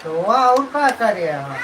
तो और का करे हम।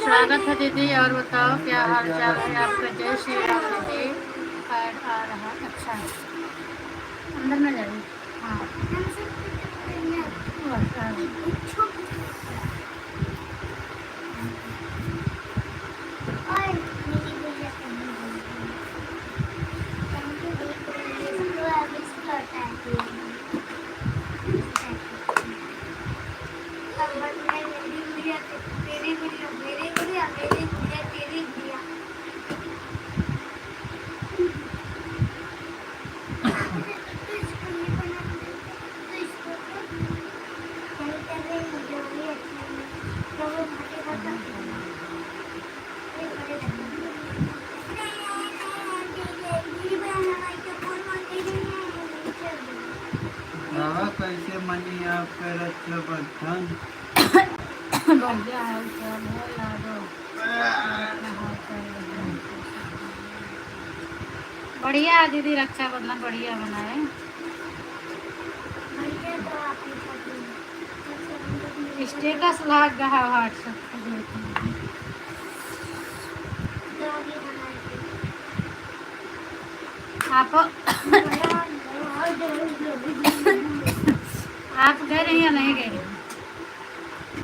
स्वागत है दीदी। और बताओ क्या हाल चाल है आपका? जय श्री राम दीदी। ऐड आ रहा। अच्छा, अंदर में जाइए। हाँ, बस आ गई। बाबा कैसे मनी आपका रक्षाबंधन? बढ़िया हाल चाल है लाडो। बढ़िया है दीदी, रक्षाबंधन बढ़िया मनाए। स्टेटस लग गया है व्हाट्सएप पे देखना। आप आप गए रही या नहीं गए?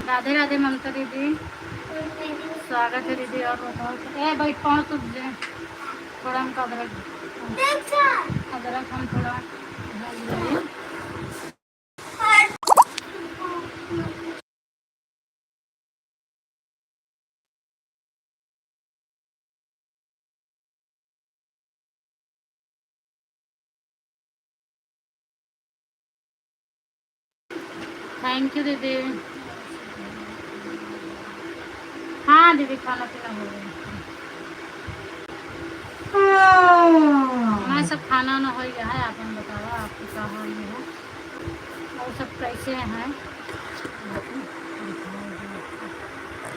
राधे राधे ममता दीदी, स्वागत है दीदी। और बताओ, ए भाई कौन तुझ जाए थोड़ा हमको अदरक अदरक हम थोड़ा डाल देंगे। थैंक यू दीदी। हाँ दीदी, खाना पीना हो गया। हमारे सब खाना वाना हो गया है। आपने बताओ आपके क्या हाल है और सब कैसे हैं?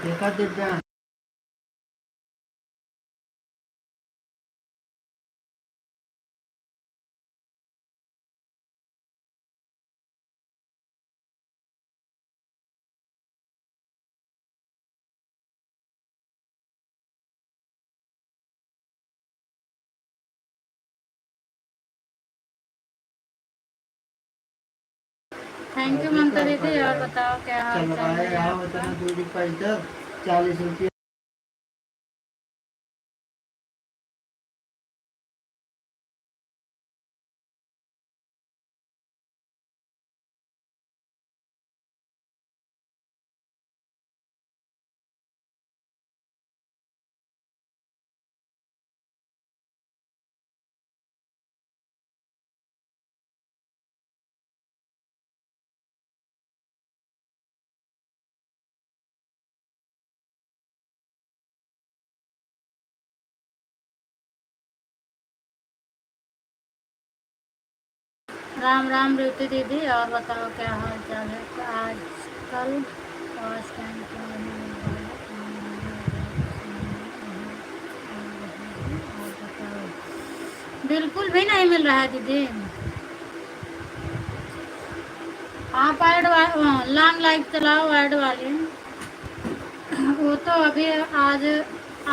देखा दिव्या। थैंक यू अभी ममता क्या दीदी। और करेगा, बताओ क्या हाल चल चाल रहा है है यहाँ आपका? उतना दूरी पैदल 40 रुपये। राम राम रीति दीदी। और बताओ क्या हाल चाल है आजकल? और इस टाइम क्या और बताओ। बिल्कुल भी नहीं मिल रहा है दीदी। आप ऐड लॉन्ग लाइक चलाओ ऐड वाली। वो तो अभी आज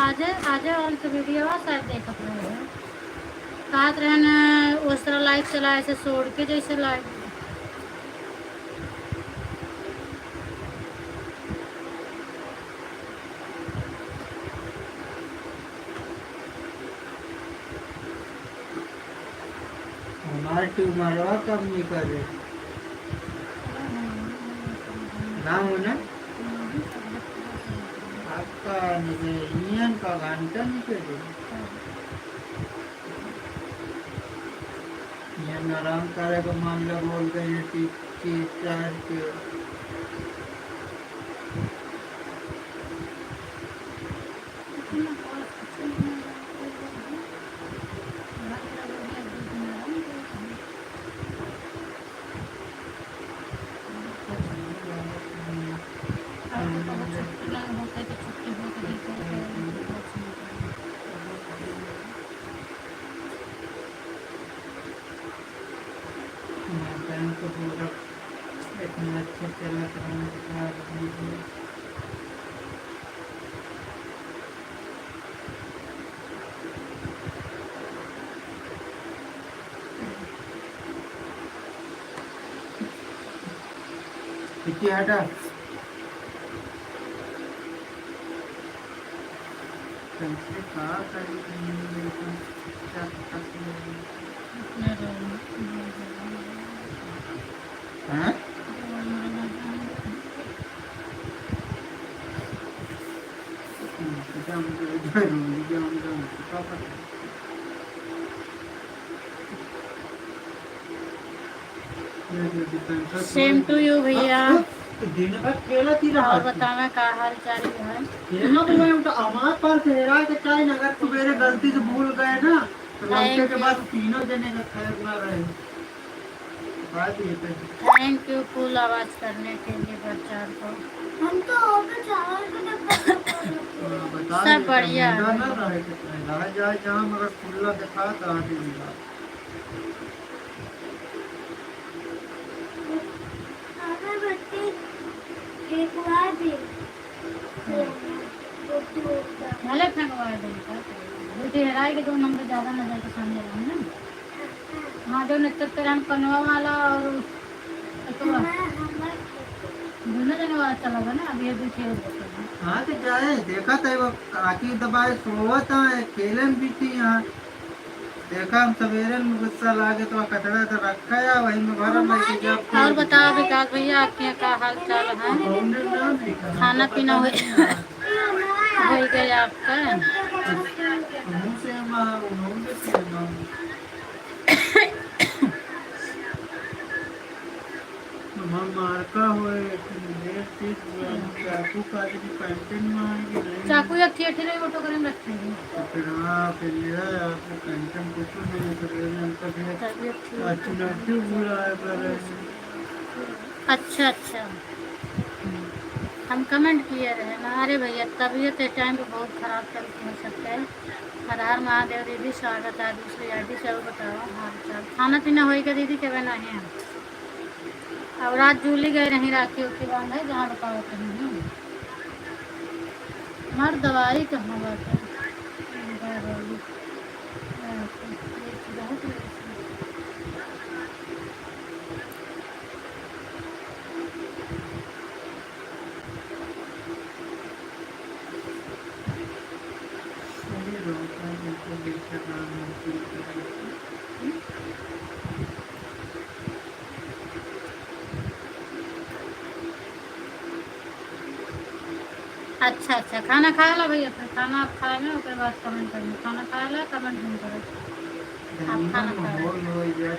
आज आज वाली तो वीडियो शायद देखत रहे हैं। कहत रहे न उस तरह लाइक चला ऐसे छोड़ के जैसे लाइक। हमारे ट्यूमरवा कब निकले ना होना आपका इंडियन का घंटा निकले ये आराम करेगा मामला बोल गए चार के बैंक को पूरा इतना अच्छा चला कितनी हटा कैसे कहा हाँ सेम टू यू भैया। दिन भर खेला थी ना और बताना क्या हाल चाल है? खेलना तो मैं तो हमारे पास हेरा के चाहे ना अगर सवेरे गलती से भूल गए ना तो लौटे के बाद तीनों जने का खैर ना रहे बात ये पे थैंक यू फुल आवाज करने के लिए प्रचार को। हम तो होकर चावल के बता सब बढ़िया ना है। रहे के रह जाए जहाँ मगर खुला दिखा तो आगे मिला अगर बच्चे एक बार भी भले फेंकवा देगा बेटी हेराए के 2 नंबर ज़्यादा नजर के सामने रहे ना। हाँ जो नक्षत्र हम कनवा वाला और दोनों जने वाला चला गया ना। अभी अभी खेल रहे हैं। हाँ तो जाए देखा था वो काकी दबाए सोवत है खेले भी थी यहाँ देखा हम सवेरे में गुस्सा लागे तो कचड़ा तो रखा है वही में भरा मैं कि जब और बताओ विकास भैया आपके यहाँ क्या हाल चाल है? खाना पीना हो गया आपका? मारका होए चाकू काट की पेंटिंग मारेगी नहीं चाकू या थिएटर में ऑटो करें रखते हैं। तो फिर हाँ फिर ये है आपको पेंटिंग कुछ नहीं करेगा उनका भी अच्छी बुरा है पर अच्छा अच्छा हम कमेंट किए रहे ना। अरे भैया तबीयत इस टाइम पे बहुत ख़राब चल हो सकता है। हर हर महादेव दीदी स्वागत है दूसरी आईडी से। और बताओ हाल चाल खाना पीना होएगा दीदी के बना है? अब रात जूली गए रही राखी उखी बांध है जहाँ बताओ कहीं हमार दवाई कहाँ बात है। अच्छा अच्छा, खाना खाए ला भैया, फिर खाना आप खाए में ओकर बाद कमेंट करें, खाना खाए ला कमेंट नहीं करें, आप खाना खाए ला। हो गया।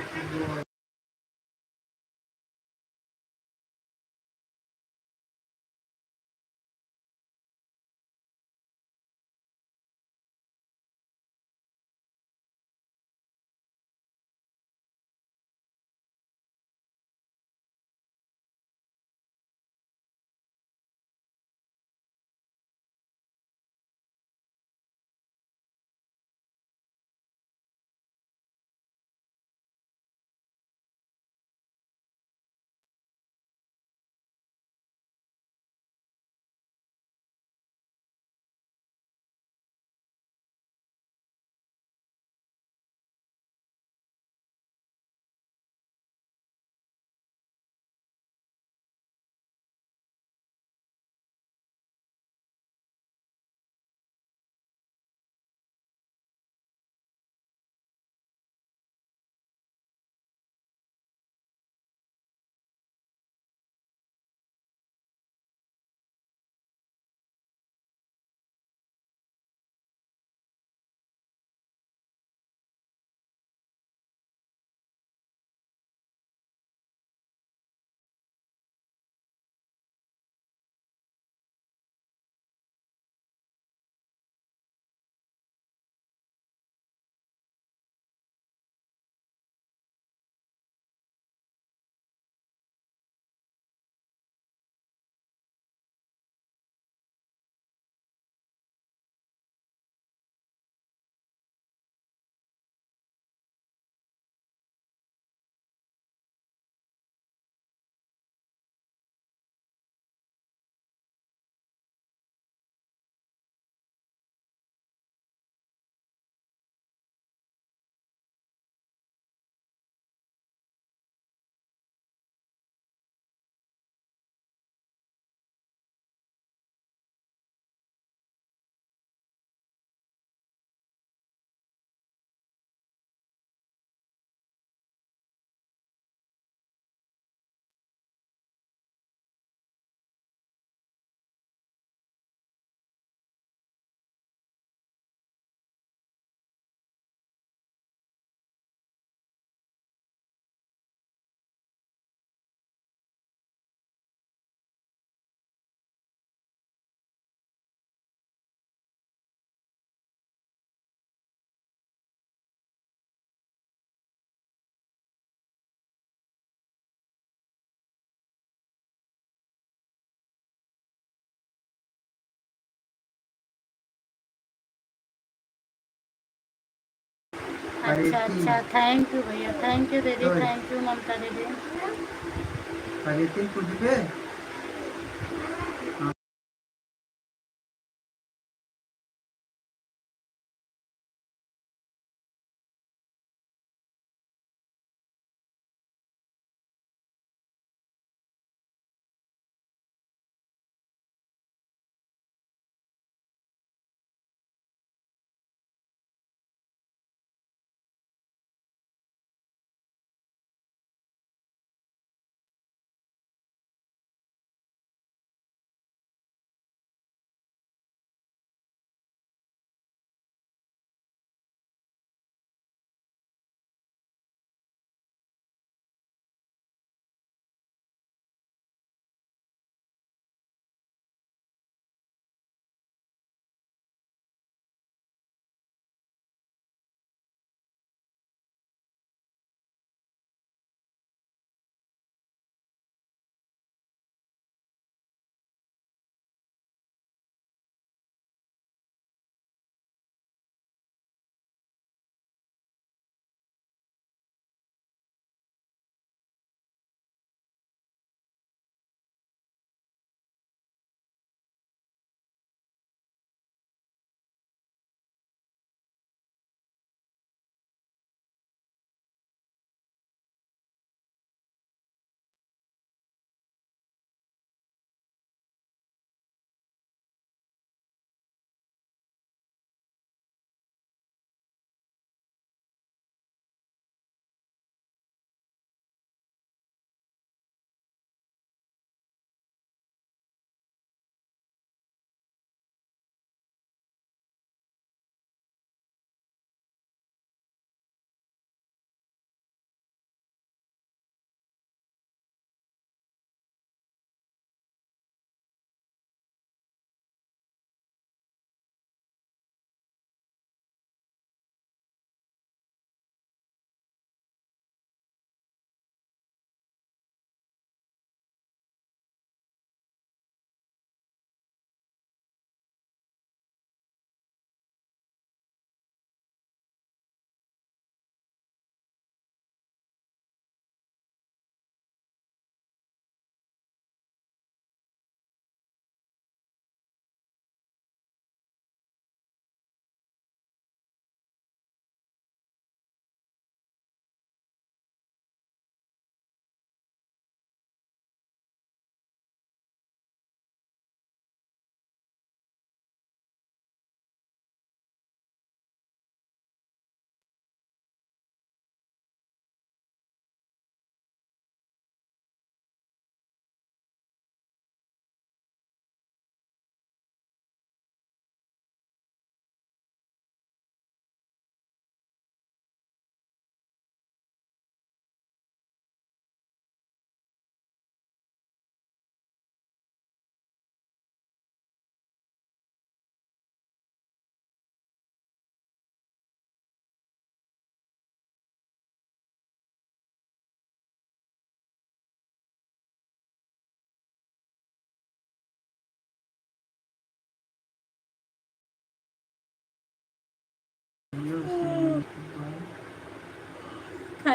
अच्छा परेती अच्छा, थैंक यू भैया, थैंक यू दीदी, तो थैंक यू ममता दीदी। परेती कुछ पे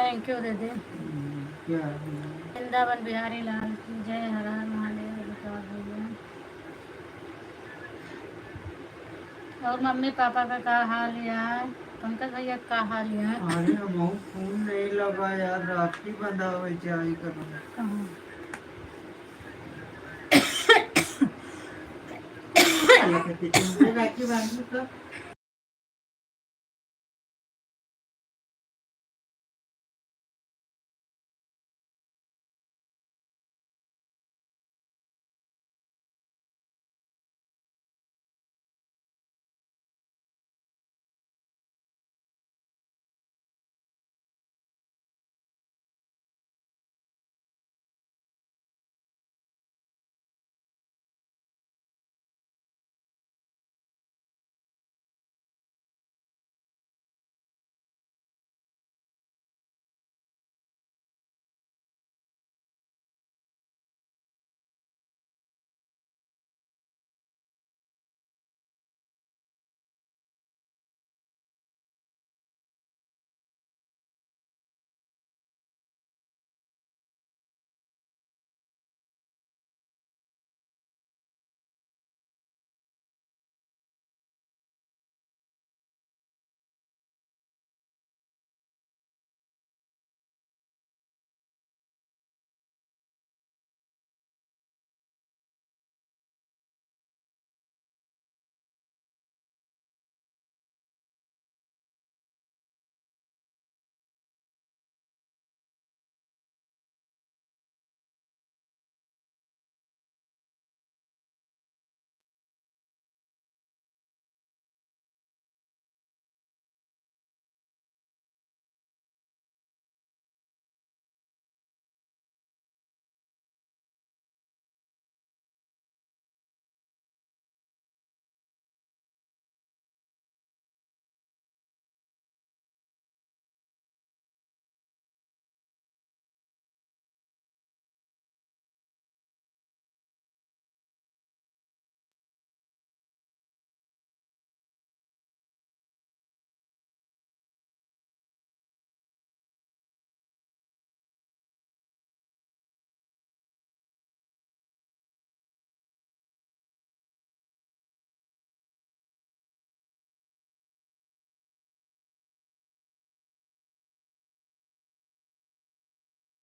थैंक यू दीदी। क्या वृंदावन बिहारी लाल की जय, हर हर महादेव। विकास भैया और मम्मी पापा का क्या हाल यार? पंकज भैया का हाल यार? अरे हम फोन नहीं लगा यार, राखी बंधावे जाई करो। कहाँ? तुमसे राखी बांधू तो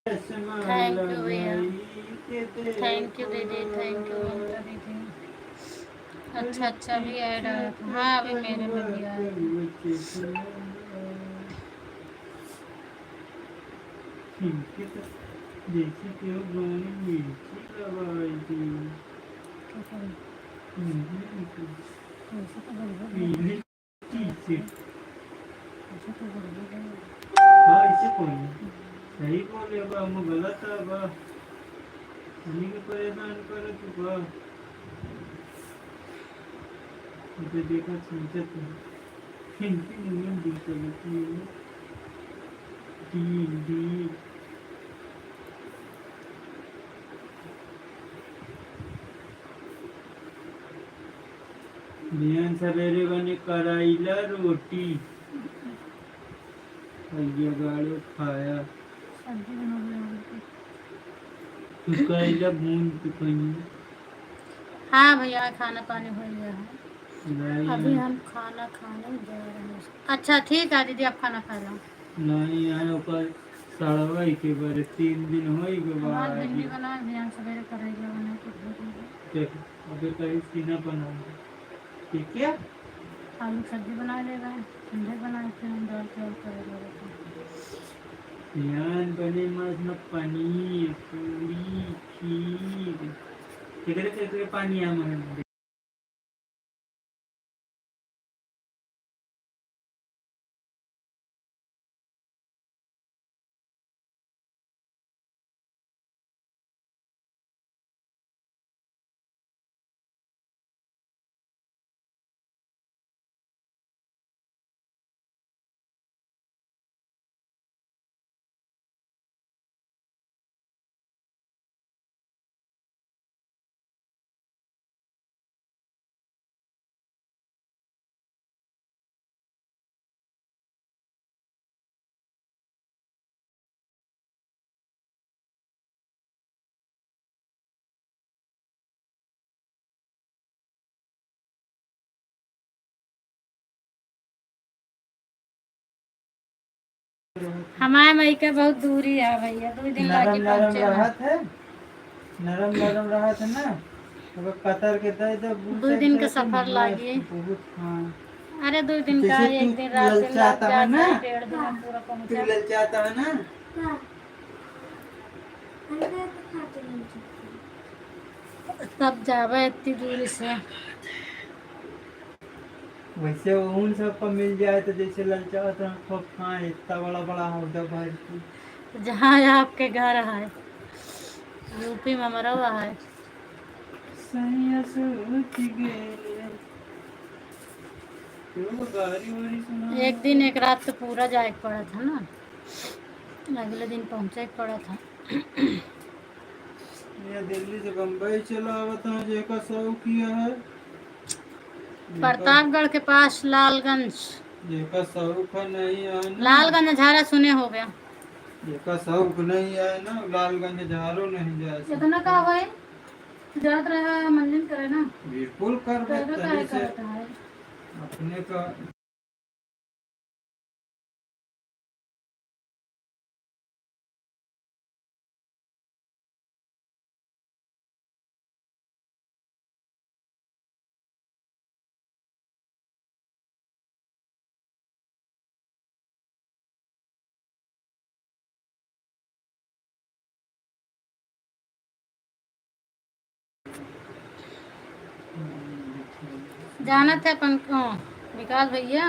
थैंक यू भैया, थैंक यू दीदी, थैंक यू ममता दीदी। अच्छा अच्छा भी ऐड आया था। हाँ अभी मेरे में भी आया जैसे कि वो गाने मिर्ची लगाई थी। पीली टी-शर्ट। हाँ ऐसे कोई नहीं। सही बोले बा, हम गलत है बा। उन्हीं के परेशान करे तू बा। मुझे देखा चिंतित है। इनकी मुझे दिल चलती है। Deal deal. बिहान सवेरे बने कराइला रोटी। भैया गाड़ो खाया। सब्जी बना ली। तू कराइला भून के कहीं। हाँ भैया खाना पानी हो गया है। नहीं अभी हम खाना खाने जा रहे हैं। अच्छा ठीक है दीदी, आप खाना खा लो। नहीं आयो पर सड़वाई के बारे 3 दिन होई के हमार बाद भिंडी बना ध्यान सवेरे करेगा बना के भेजेंगे। देख अबे कहीं सीना बना ठीक है। आलू की सब्जी बना लेगा, ठंडे बनाए फिर हम दाल चावल करेगा। ध्यान बने मस्त न पनीर पूरी खीर तिकडे पाणी आ म्हणून हमारे मई के बहुत दूरी है भैया, 2 दिन नरम बाकी नरम पहुँचे रहत है, नरम नरम रहत है ना, तो कतर के दे दे 2 दिन के सफर लागी। बहुत। हाँ, अरे 2 दिन का, जैसे तू 1 दिन रात दिन लग ललचाता है जाता ना, है, 1.5 दिन में पूरा तू पहुँचा। ललचाता है ना, हाँ, अंडा तो खाते नहीं सकते। तब जावे इतनी दूरी से। वैसे उन सब को मिल जाए तो जैसे ललचाता है खूब खाए, इतना बड़ा बड़ा होता भर की। जहाँ आपके घर है, यूपी में मरवा है। सैया सोच गए, क्यों गारी वारी सुना। 1 दिन 1 रात तो पूरा जाए के पड़ा था ना, अगले दिन पहुँचे के पड़ा था। ये दिल्ली से बम्बई चला आवता हूँ, जेका सौ किया है, प्रतापगढ़ के पास लालगंज। जेका शौक है नहीं है ना, लालगंज झारा सुने हो गया। जेका शौक नहीं है ना, लालगंज झारो नहीं जा इतना का सकता। होए, जात रहे मंजिल करे ना, बिल्कुल कर तो तभी काहे से करता है। अपने का। जाना थे अपन को विकास भैया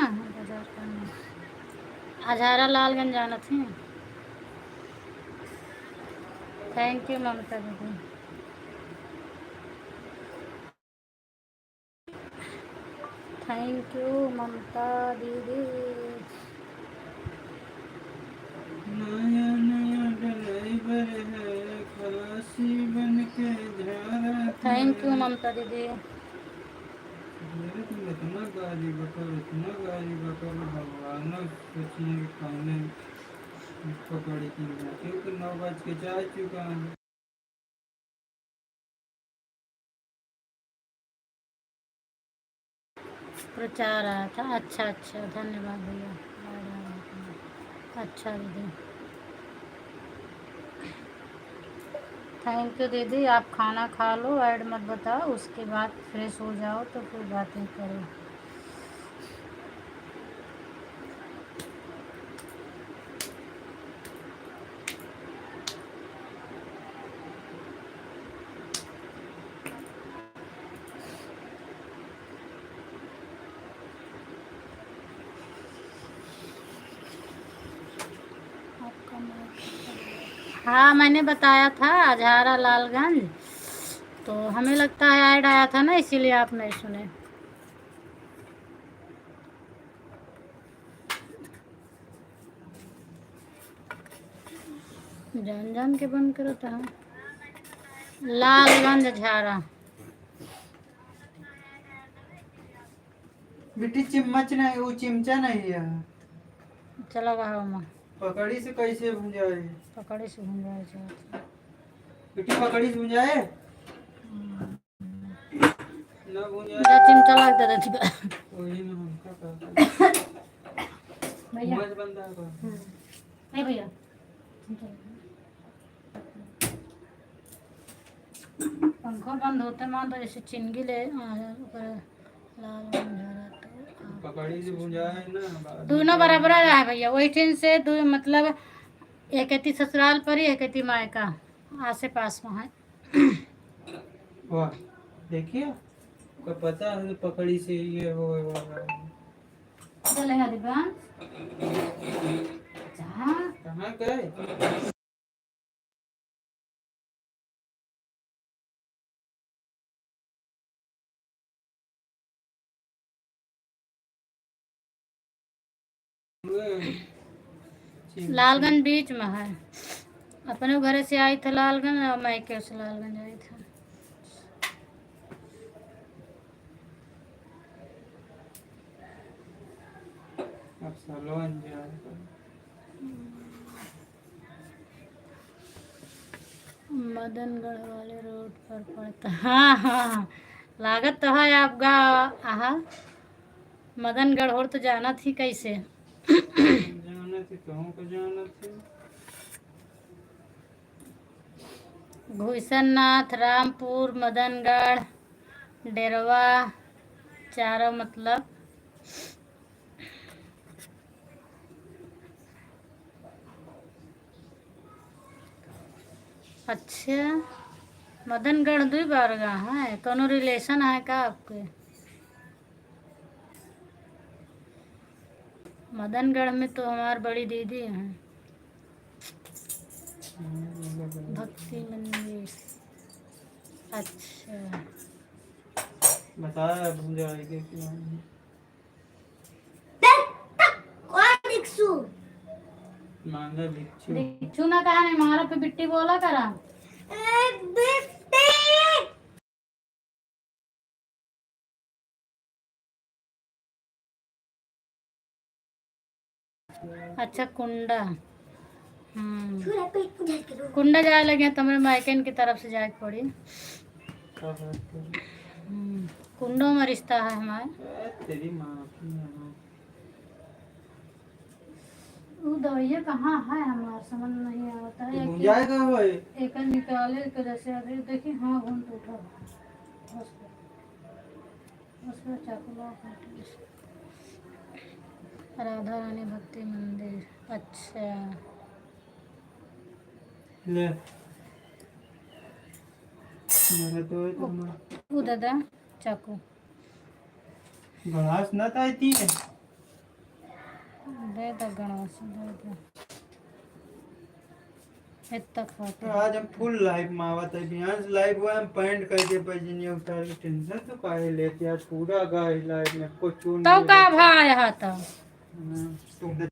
हजारा लालगंज जाना थी। थैंक यू ममता दीदी। थैंक यू ममता दीदी। नया नया ड्राइवर है, खलासी बन के झारा। थैंक यू ममता दीदी। मेरे तुम इतना गाली बकर, इतना गाली बकर, भगवान सोचिए खाने पकड़ी थी, क्योंकि 9 बज के जा चुका है। प्रचार आया था, अच्छा अच्छा धन्यवाद भैया। अच्छा दीदी थैंक यू दीदी। आप खाना खा लो, ऐड मत बताओ, उसके बाद फ्रेश हो जाओ तो फिर बातें करो। हाँ मैंने बताया था अजहारा लालगंज, तो हमें लगता है ऐड आया था ना, इसीलिए आप नहीं सुने। जान जान के बंद करो था। लालगंज अजहारा। बेटी चम्मच नहीं, वो चिमचा नहीं है, चलो बाहर माँ पकड़ी से कैसे भुंजाए। पकड़े से घूम रहा बेटी पकड़ी से भुंजाए ना, भुंजाए चिमटा लग दे रही वही में हमका कहता भैया। मज बंदा का। नहीं भैया पंखा बंद होते मान तो जैसे चिंगी ले लाल तो पकड़ी से भुंजाए ना, बाद में दोनों क्या बराबर होगा। है भैया, वही ट्रेन से दो मतलब एक कहती ससुराल पर ही, एक कहती मायका आसे पास में है। वाह देखिए, को पता है पकड़ी से ये होए वाला है। चलेगा दिव्यांश कहाँ गए। लालगंज बीच में है, अपने घर से आई थे लालगंज और मायके से लालगंज आई थी। अब सलोन जाए मदनगढ़ वाले रोड पर पड़ता। हाँ हाँ लागत तो है आपका। आहा मदनगढ़ हो तो जाना थी कैसे। जाना નથી તો હું કજાણો નથી घुसननाथ, रामपुर, मदनगढ़, डेरवा, चारों मतलब। अच्छा, मदनगढ़ 2 बार गए हैं। कोनो रिलेशन है का आपके? मदनगढ़ में तो हमारी बड़ी दीदी हैं। भक्ति मंदिर, अच्छा। बताया भूजा के क्या कौन दिक्सू मांगा भिक्षु दीक्षु ना कहा नहीं, मारा पे बिट्टी बोला करा। बिट्टी अच्छा, कुंडा। छुरा पे कुछ करो कुंडा जाए लगे तुम्हारे मायकन की तरफ से जाए पड़ी। क्या बात कर कुंडों में रिश्ता है हमारे। तेरी माँ की वो दवाइया कहाँ है हमारा समझ नहीं आता है। भूजा का होए एक निकाले के जैसे अभी देखिए। हाँ, घूम टूटा उसका चाकू। राधा रानी भक्ति मंदिर, अच्छा। ले मेरे तो है तो वो दादा चाकू घास ना ताई थी दे दो, गणेश दे दो। इतना खाते आज हम फुल लाइव में आवत है बिहान से लाइव हुआ हम पैंट करके पैजनी उतार के टेंशन तो काहे लेते आज पूरा गाय लाइव में कुछ तो का भाई है तो तुम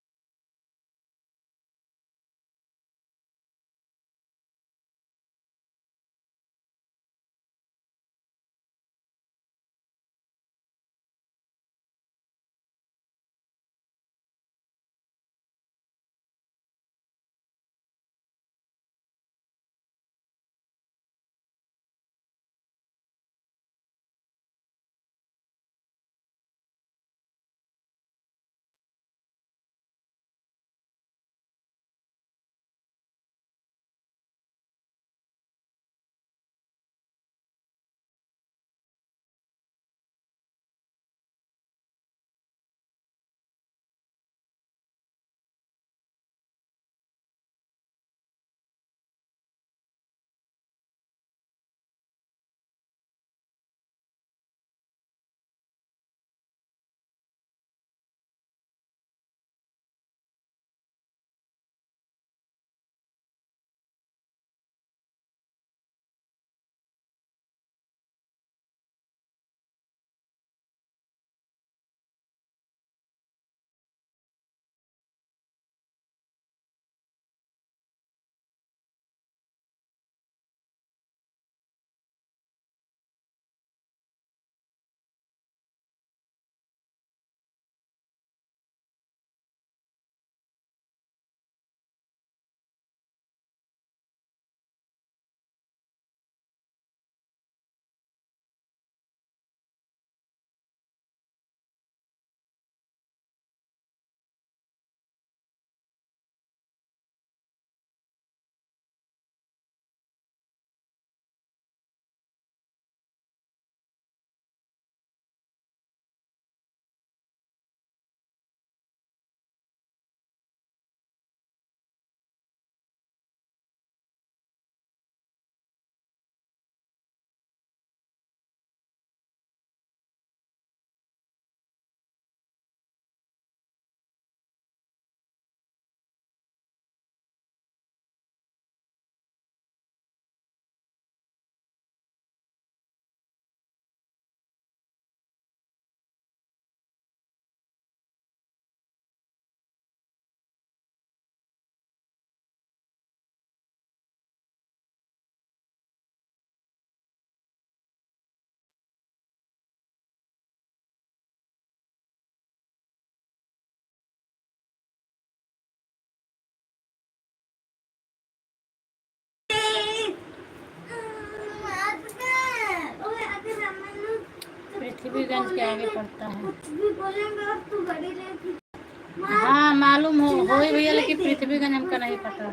पृथ्वीगंज के आगे पड़ता है। कुछ भी बोलेंगे अब तू गाड़ी लेके हाँ मालूम हो ही भैया, लेकिन पृथ्वीगंज हमका नहीं पता है।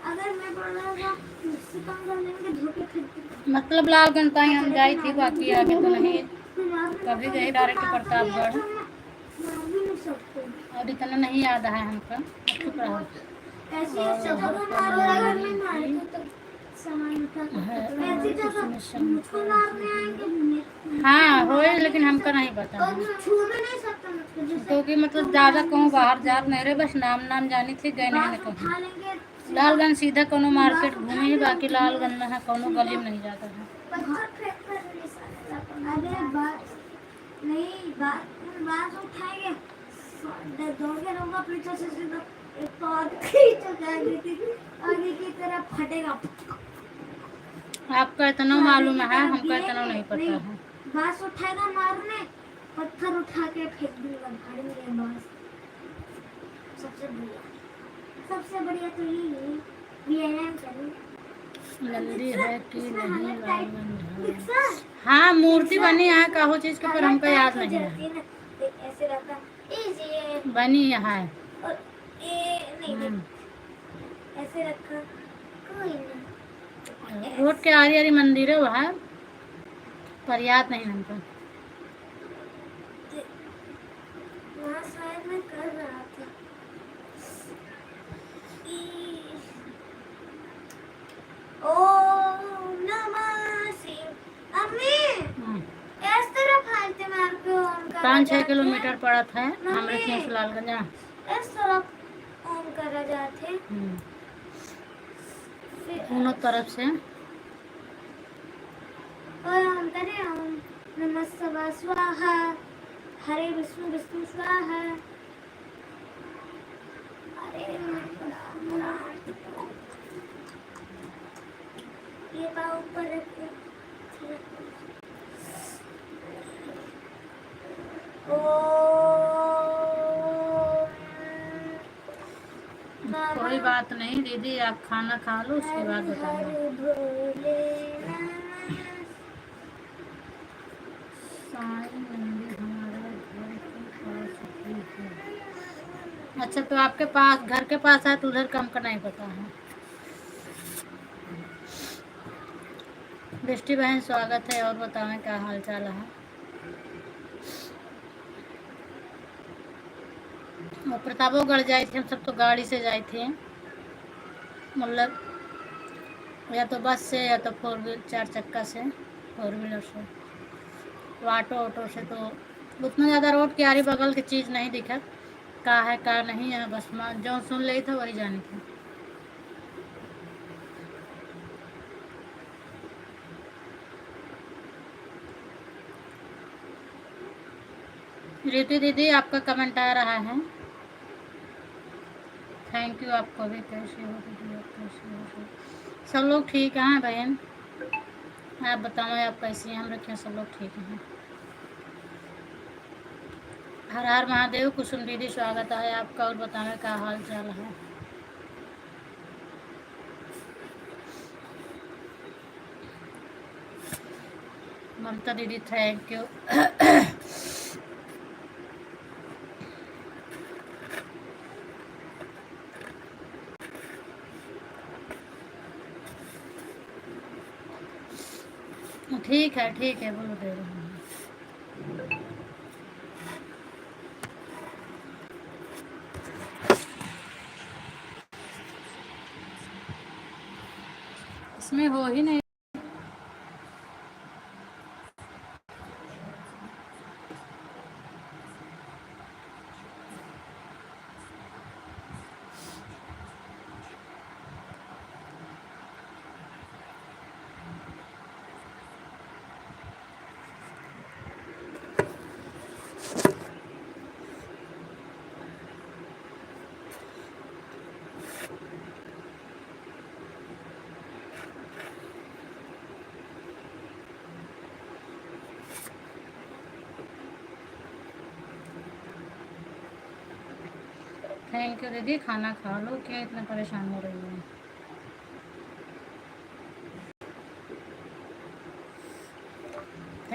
अगर मैं बोला था मुझसे कम कर लेंगे धोखे खरीद मतलब लालगंज ताई हम गई थी, बाकी आगे तो नहीं कभी गई डायरेक्ट प्रतापगढ़, मार भी नहीं सकते और इतना नहीं याद है हमका। चुप रहो। ऐसी जगह मारो अगर मैं मारे तो सामान उठा ऐसी जगह मुझको मारने आएंगे। हाँ हो, लेकिन हमका नहीं पता और है, मैं छू भी नहीं सकता मुझको जैसे क्योंकि मतलब ज़्यादा कहूँ बाहर जा नहीं रहे, बस नाम जानी थी, गए नहीं बात ना उठा कहीं। लेंगे लालगंज सीधा कोनो मार्केट घूमे ही, बाकी लालगंज में है कोनो गली में नहीं जाता है। पत्थर फेंक कर नहीं सकता। अरे बात नहीं बात उठाएंगे दोगे रहूंगा पीछे से सीधा एक तो आगे की तरफ फटेगा। आपका इतना मालूम है, हमका इतना नहीं पता है। बांस उठाएगा मारने, पत्थर उठा के फेंक दूंगा भाड़ में बांस। सबसे बढ़िया तो यही व्यायाम करूँ। जल्दी है कि नहीं लालगंज है। हाँ मूर्ति बनी है, कहो चीज के पर हमको याद नहीं है। ऐसे रखा इजी बनी है और नहीं ऐसे रखा कोई नहीं। रोड के आरी आरी मंदिर है वहाँ, पर याद नहीं हमको। वहाँ शायद मैं कर रहा था। ओम नमः शिवाय। अम्मी इस तरफ हालते मार के ओम करा 5-6 किलोमीटर पड़ा था हमारे यहाँ से लालगंज। इस तरफ ओम करा जाते दोनों तरफ से। और हम करें ओम नमः शिवाय स्वाहा, हरे विष्णु विष्णु स्वाहा, हरे ये पाँव ऊपर रखिए। कोई बात नहीं दीदी, आप खाना खा लो उसके बाद बताना। साईं मंदिर हमारे घर के पास ही है। अच्छा तो आपके पास घर के पास है तो उधर का हमको नहीं पता है। दृष्टि बहन स्वागत है, और बताएं क्या हाल चाल है। वो प्रतापोगढ़ जाए थे हम सब, तो गाड़ी से जाए थे, मतलब या तो बस से या तो 4 चक्का से, 4 व्हीलर से, तो ऑटो से तो उतना ज़्यादा रोड की आरी बगल की चीज़ नहीं दिखा, का है का नहीं है, बस जो सुन ली था वही जानी थी। रीति दीदी आपका कमेंट आ रहा है, थैंक यू आपको भी। कैसे हो दीदी आप, कैसे हो? सब लोग ठीक हैं बहन, आप बताओ आप कैसी हैं? हम रखें सब लोग ठीक हैं। हर हर महादेव। कुसुम दीदी स्वागत है आपका, और बताओ क्या हाल चाल है। ममता दीदी थैंक यू। ठीक है बोलो दे रहे हैं। इसमें हो ही नहीं। थैंक यू दीदी, खाना खा लो, क्या इतना परेशान हो रही है।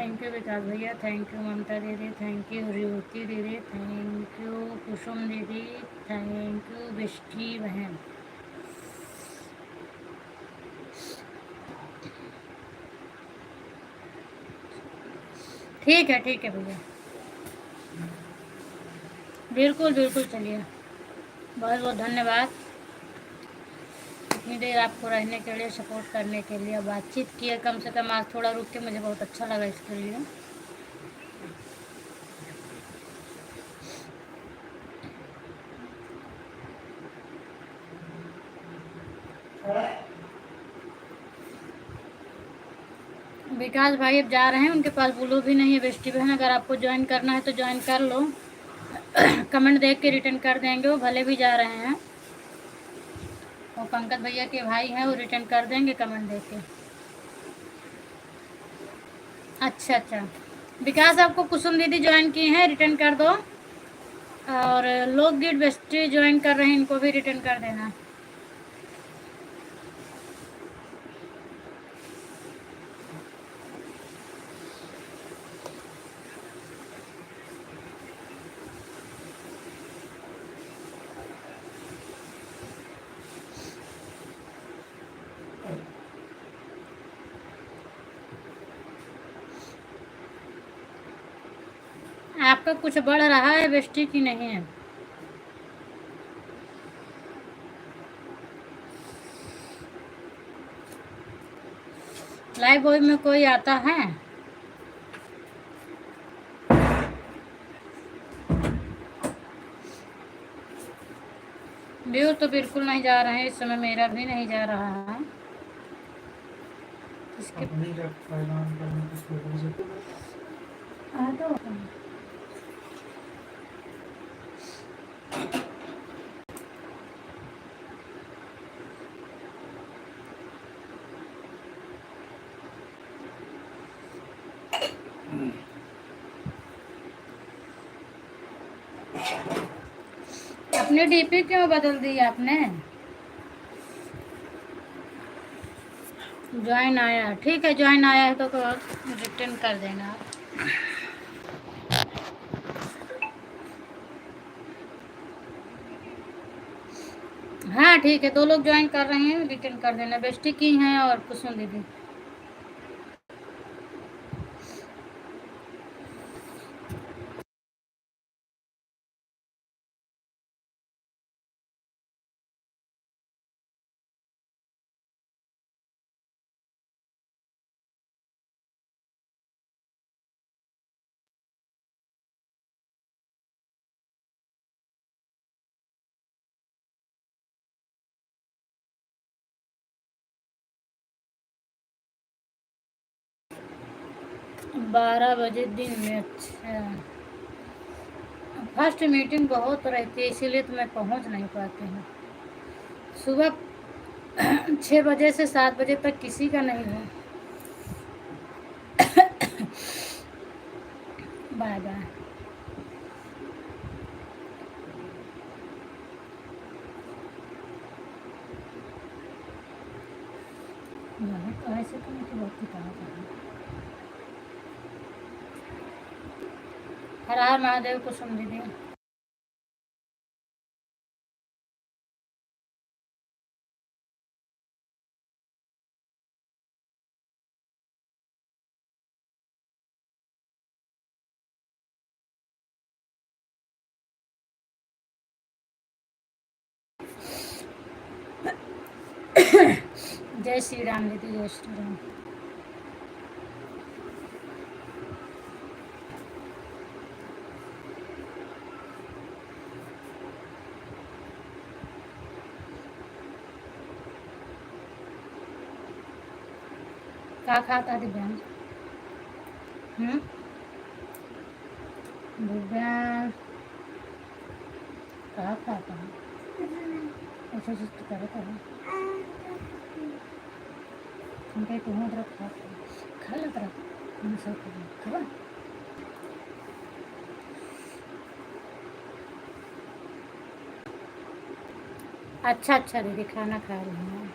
थैंक यू विकास भैया, थैंक यू ममता दीदी, थैंक यू रियोती दीदी, थैंक यू कुसुम दीदी, थैंक यू बिष्टी बहन। ठीक है भैया, बिल्कुल बिल्कुल चलिए। बहुत बहुत धन्यवाद इतनी देर आपको रहने के लिए, सपोर्ट करने के लिए, बातचीत किए कम से कम। आज थोड़ा रुक के मुझे बहुत अच्छा लगा इसके लिए। विकास भाई अब जा रहे हैं, उनके पास ब्लू भी नहीं है बेस्टी बहन। अगर आपको ज्वाइन करना है तो ज्वाइन कर लो। कमेंट देख के रिटर्न कर देंगे, वो भले भी जा रहे हैं। वो पंकज भैया के भाई हैं, वो रिटर्न कर देंगे कमेंट देख के। अच्छा, विकास आपको कुसुम दीदी ज्वाइन की हैं, रिटर्न कर दो। और लोकगीत बेस्टी ज्वाइन कर रहे हैं, इनको भी रिटर्न कर देना। आपका कुछ बढ़ रहा है बेस्टी की नहीं है? लाइव बॉय में कोई आता है? व्यू तो बिल्कुल नहीं जा रहे हैं इस समय, मेरा भी नहीं जा रहा है। इसके तो अपनी डीपी क्यों बदल दी आपने? ज्वाइन आया, ठीक है, ज्वाइन आया है तो रिटर्न कर देना। हाँ ठीक है, 2 लोग ज्वाइन कर रहे हैं, रिटर्न कर देना। बेस्टी की हैं और कुसुम दीदी। बारह बजे दिन में? अच्छा, फर्स्ट मीटिंग बहुत रहती है, इसीलिए तो मैं पहुंच नहीं पाती हूँ। सुबह 6 बजे से 7 बजे तक किसी का नहीं है। Bye bye. ऐसे तो मैं बहुत हर हर महादेव कुसुम दीदी। जय श्री राम दीदी, जय श्री राम। क्या खाता दिव्यांश? दिव्यांश क्या खाता है? ऐसा चीज तो करे था हम कहीं तुम्हें तरफ खा लो तरफ हम सब खबर। अच्छा दीदी, खाना खा रही हूँ।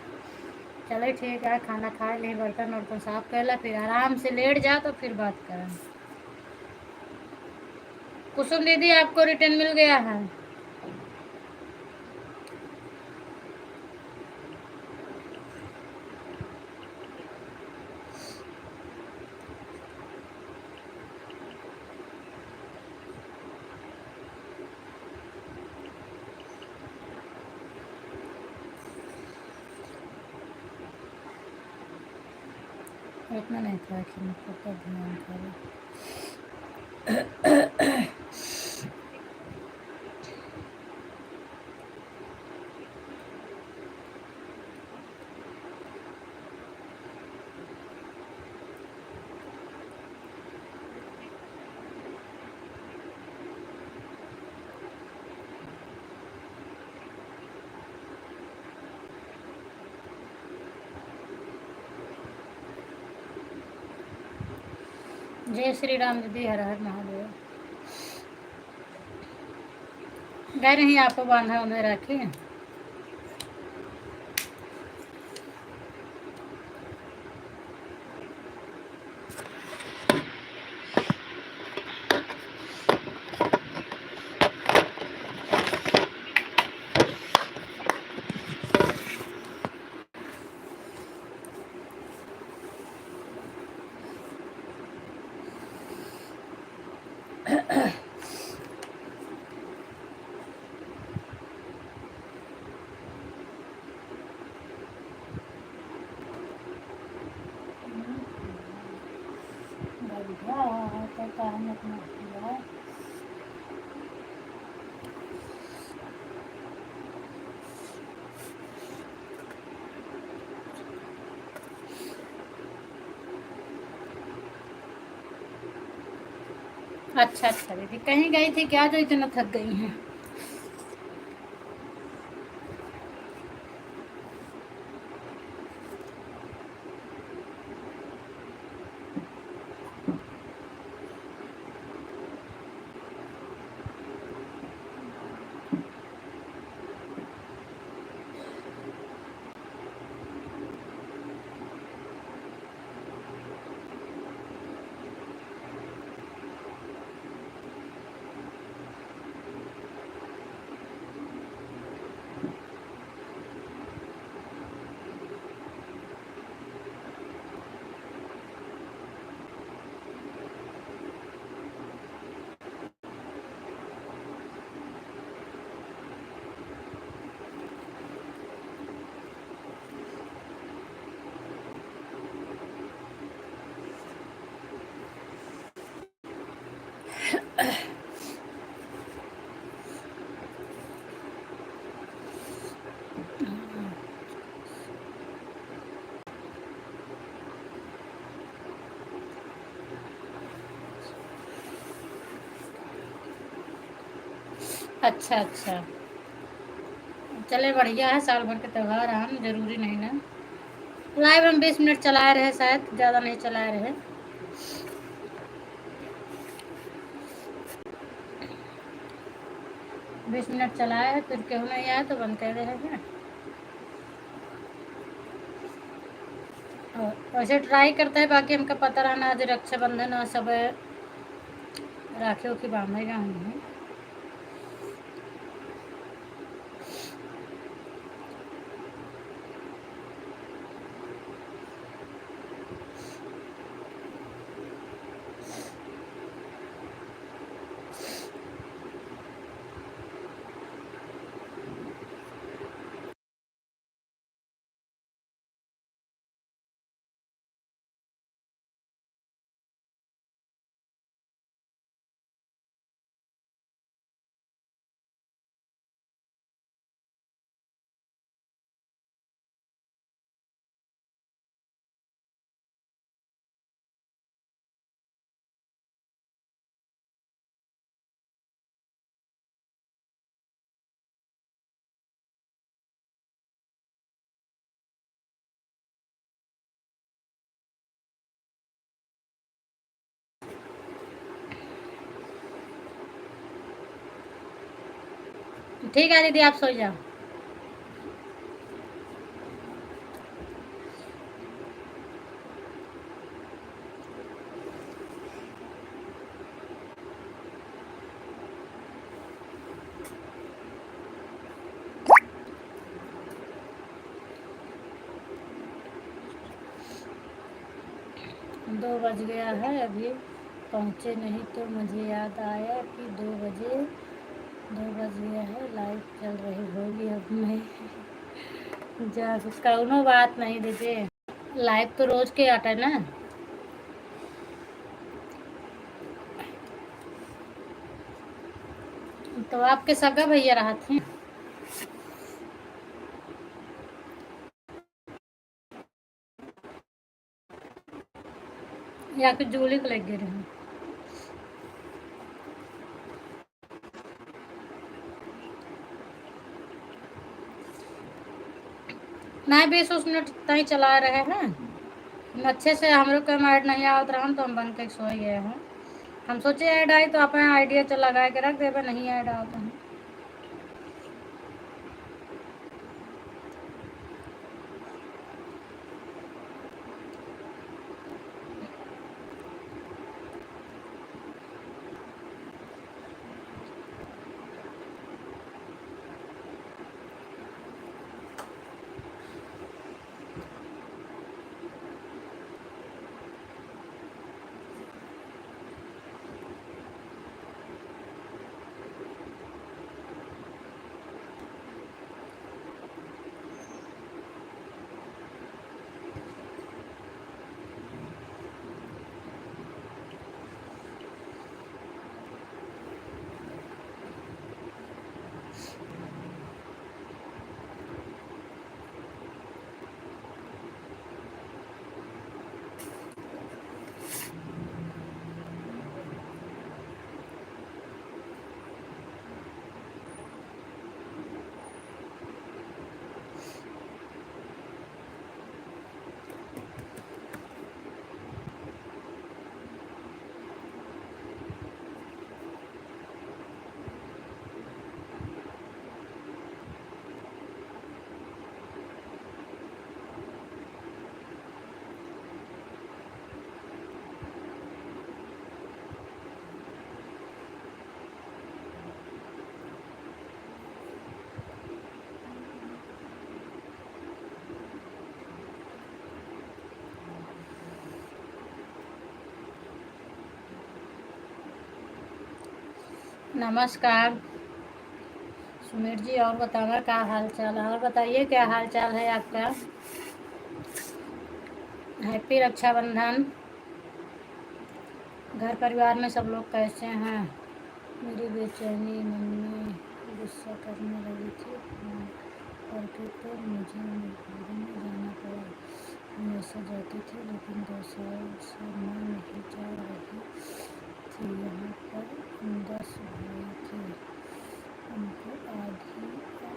चलो ठीक है, खाना खा ले, बर्तन वर्तन साफ कर ला, फिर आराम से लेट जा तो फिर बात करें। कुसुम दीदी आपको रिटर्न मिल गया है। इतना नहीं था कि मतलब का ध्यान करें। जय श्री राम दीदी, हर हर महादेव। गए नहीं आपको बांधा उन्हें रखे। अच्छा अच्छा दीदी, कहीं गई थी क्या जो इतना थक गई हैं? अच्छा अच्छा, चले बढ़िया है, साल भर के त्यौहार हम जरूरी नहीं ना। लाइव हम 20 मिनट चलाए रहे, शायद ज़्यादा नहीं चलाए रहे। बीस मिनट चलाए है, फिर क्यों नहीं आया तो बंद कर रहे हैं। और वैसे ट्राई करते हैं, बाकी हमका पता रहना आज रक्षाबंधन और सब राखी उखी बांधेगा हम। ठीक है दीदी, आप सो जाओ। 2 बज गया है, अभी पहुँचे नहीं तो मुझे याद आया कि 2 बज गया है, लाइव चल रही होगी। अब मैं जा कौनो बात नहीं दीदी, लाइव तो रोज के आता है ना। तो आपके सगा भैया रहा थे या फिर जूली को लग गए रहे? नहीं 20 मिनट इतना ही चला रहे हैं अच्छे से। हम लोग का ऐड नहीं आवत रहा तो हम बन के सो गए हैं। हम सोचे ऐड आई तो अपना आइडिया चल लगा के रख दे, नहीं ऐड आता है। नमस्कार सुमीर जी, और बताना क्या हाल चाल है, और बताइए क्या हाल चाल है आपका। हैप्पी रक्षाबंधन। घर परिवार में सब लोग कैसे हैं? मेरी बेचैनी मन में गुस्सा करने लगी थी फोन करके, तो मुझे मजबूरी में जाना पड़ा। हमेशा जाती थी लेकिन 2 साल से मैं नहीं जा रही थी। यहाँ पर 10 भाई थे, उनको आंधी आई।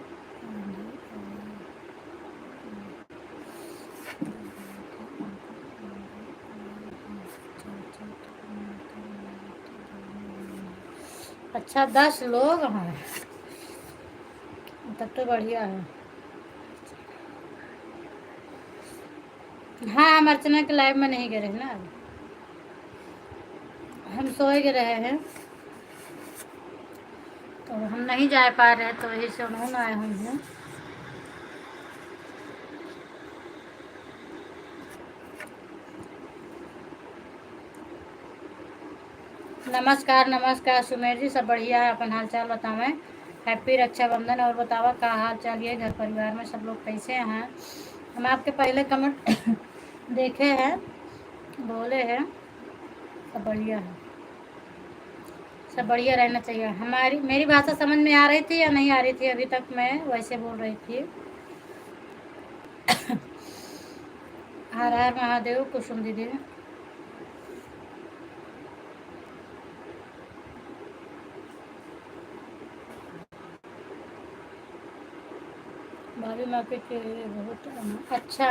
अच्छा 10 लोग हैं, तब तो बढ़िया है। हाँ हम अर्चना के लाइव में नहीं गए रहे ना, हम सोए गए रहे हैं तो हम नहीं जा पा रहे, तो यही से उन्होंने आए हुए हैं। नमस्कार नमस्कार सुमेर जी, सब बढ़िया है, अपन हाल चाल बतावें। हैप्पी रक्षाबंधन। और बतावा क्या हाल चाल है, घर परिवार में सब लोग कैसे हैं? हम आपके पहले कमेंट देखे हैं, बोले हैं, सब बढ़िया है, सब बढ़िया रहना चाहिए। हमारी मेरी भाषा समझ में आ रही थी या नहीं आ रही थी? अभी तक मैं वैसे बोल रही थी। हर हर महादेव। कुसुम दीदी भाभी मार्केट के बहुत अच्छा।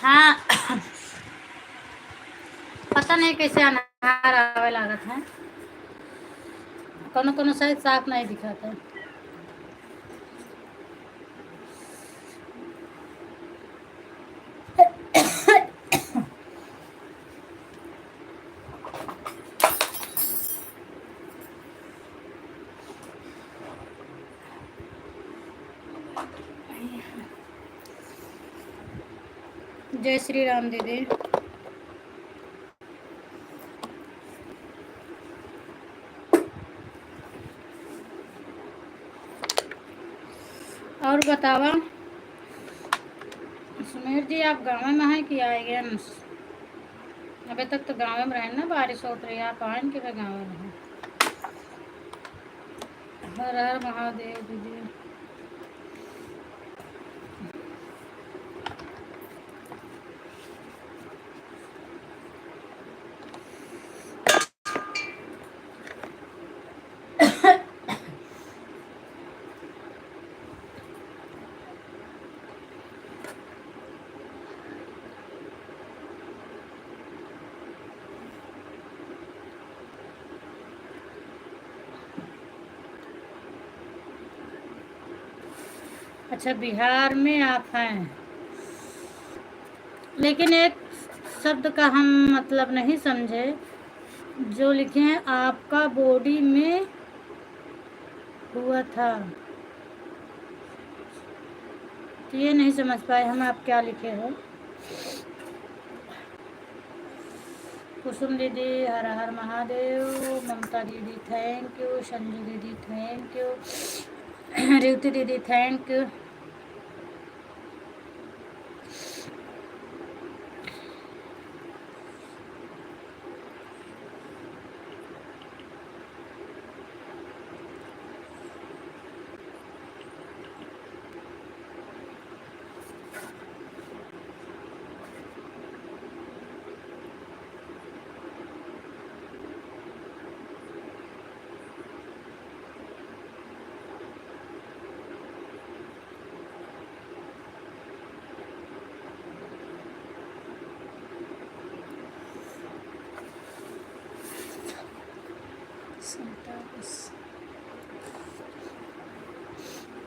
हाँ पता नहीं कैसे अनार आवे लागत है, कोनो कोनो शायद साफ नहीं दिखाता। जय श्री राम दीदी। बतावा सुमेर जी, आप गाँव में हैं कि आए गए? अभी तक तो गाँव में रहे ना, बारिश होत रही, आप आए कि गाँव में रहे? हर हर महादेव दीदी। अच्छा, बिहार में आप हैं, लेकिन एक शब्द का हम मतलब नहीं समझे, जो लिखे हैं आपका बॉडी में हुआ था, तो ये नहीं समझ पाए हम आप क्या लिखे हैं। कुसुम दीदी हर हर महादेव, ममता दीदी थैंक यू, संजू दीदी थैंक यू, रेवती दीदी थैंक यू।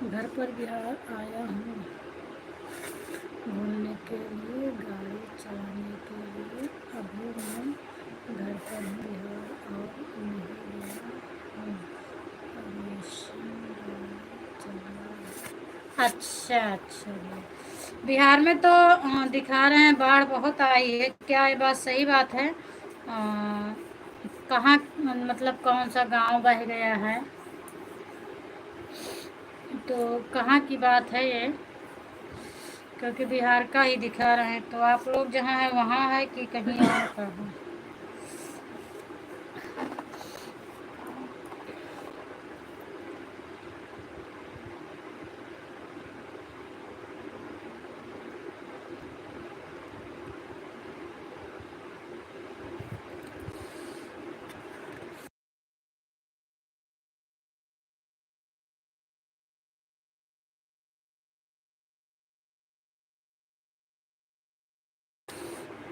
घर पर बिहार आया हूँ घूमने के लिए, गाड़ी चलाने के लिए। अभी मैं घर पर हूँ बिहार और नहीं गया हूँ। परमिशन चला। अच्छा अच्छा, बिहार में तो दिखा रहे हैं बाढ़ बहुत आई है, क्या ये बात सही बात है? कहाँ मतलब कौन सा गांव बह गया है, तो कहाँ की बात है ये? क्योंकि बिहार का ही दिखा रहे हैं, तो आप लोग जहाँ है वहाँ है कि कहीं और का है?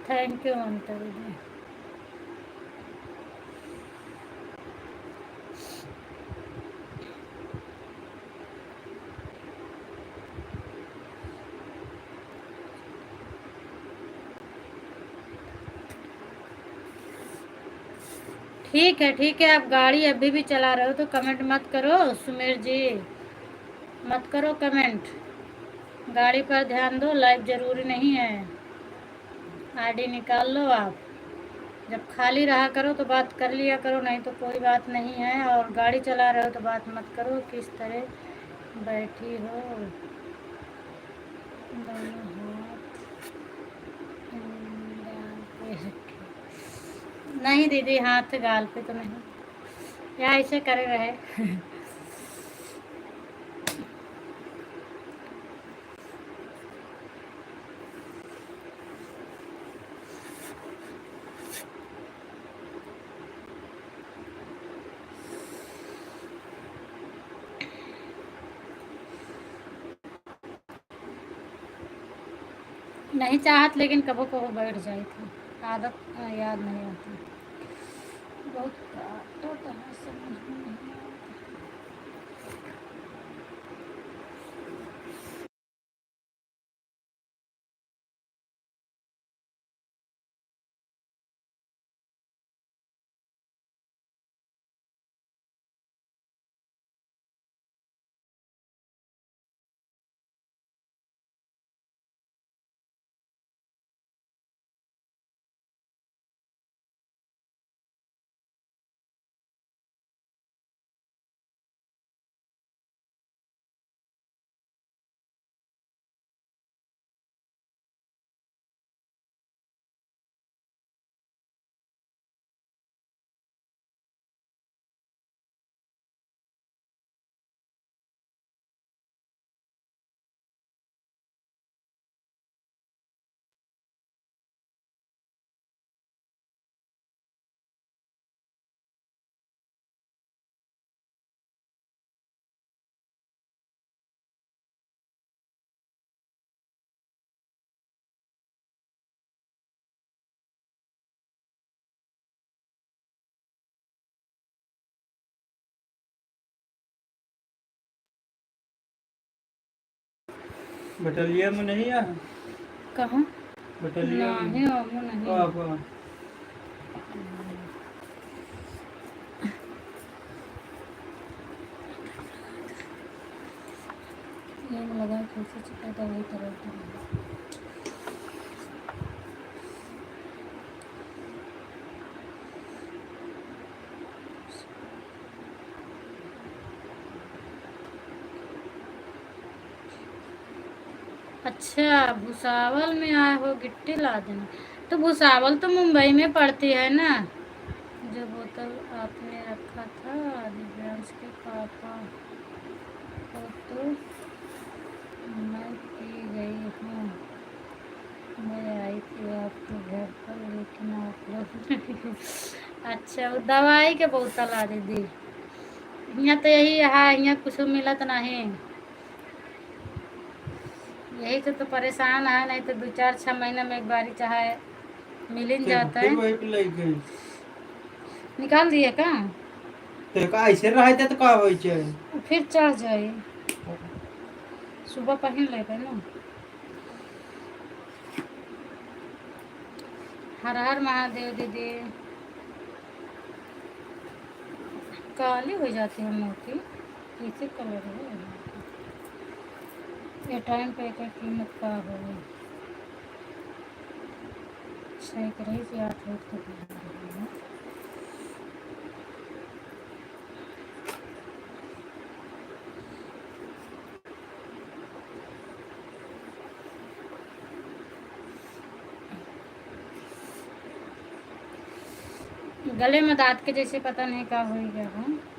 थैंक यू ममता दीदी। ठीक है, आप गाड़ी अभी भी चला रहे हो तो कमेंट मत करो सुमेर जी, मत करो कमेंट। गाड़ी पर ध्यान दो, लाइव ज़रूरी नहीं है। आईडी निकाल लो आप, जब खाली रहा करो तो बात कर लिया करो, नहीं तो कोई बात नहीं है। और गाड़ी चला रहे हो तो बात मत करो। किस तरह बैठी हो, दोनों हाथ गाल पे रखे। नहीं दीदी, हाथ गाल पे तो नहीं, या ऐसे करे रहे। नहीं चाहत, लेकिन कबो कबो बैठ जाए थी, आदत याद नहीं आती। बहुत काटो तो है, समझ में नहीं बटालिया में नहीं आ कहाँ बटालिया नहीं में हमू नहीं वाह ये में लगा कैसे चिपका था वही तरह अच्छा भुसावल में आए हो गिट्टी ला देना। तो भुसावल तो मुंबई में पड़ती है ना। जो बोतल आपने रखा था दिव्यांश के पापा को तो मैं पी गई हूँ। मैं आई थी आपके घर पर लेकिन आप लोग अच्छा वो दवाई के बोतल आ दीदी। यहाँ तो यही है यहाँ कुछ मिलत नहीं। यही तो परेशान है नहीं तो 2-4-6 महीने में एक बार चाहे मिल ही जाता है। फिर वही पे लग गई निकाल दिए का तो का ऐसे रहते तो का होई छै फिर चढ़ जाए सुबह पहन लेगा ना। हर हर महादेव दीदी। काली हो जाती है मोती कैसे कलर है ये टाइम पे एक कीमत का हो सही रही से आप लोग तो गले में दांत के जैसे पता नहीं क्या हो गया है।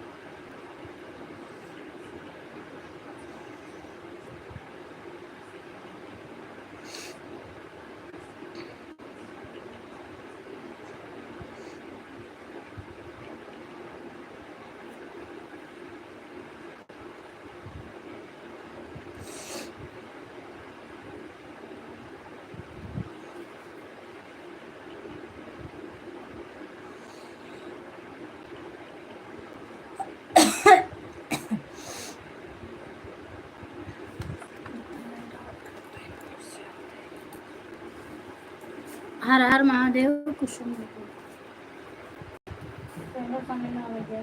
हर हर महादेव कुसुम पानी ना हो गया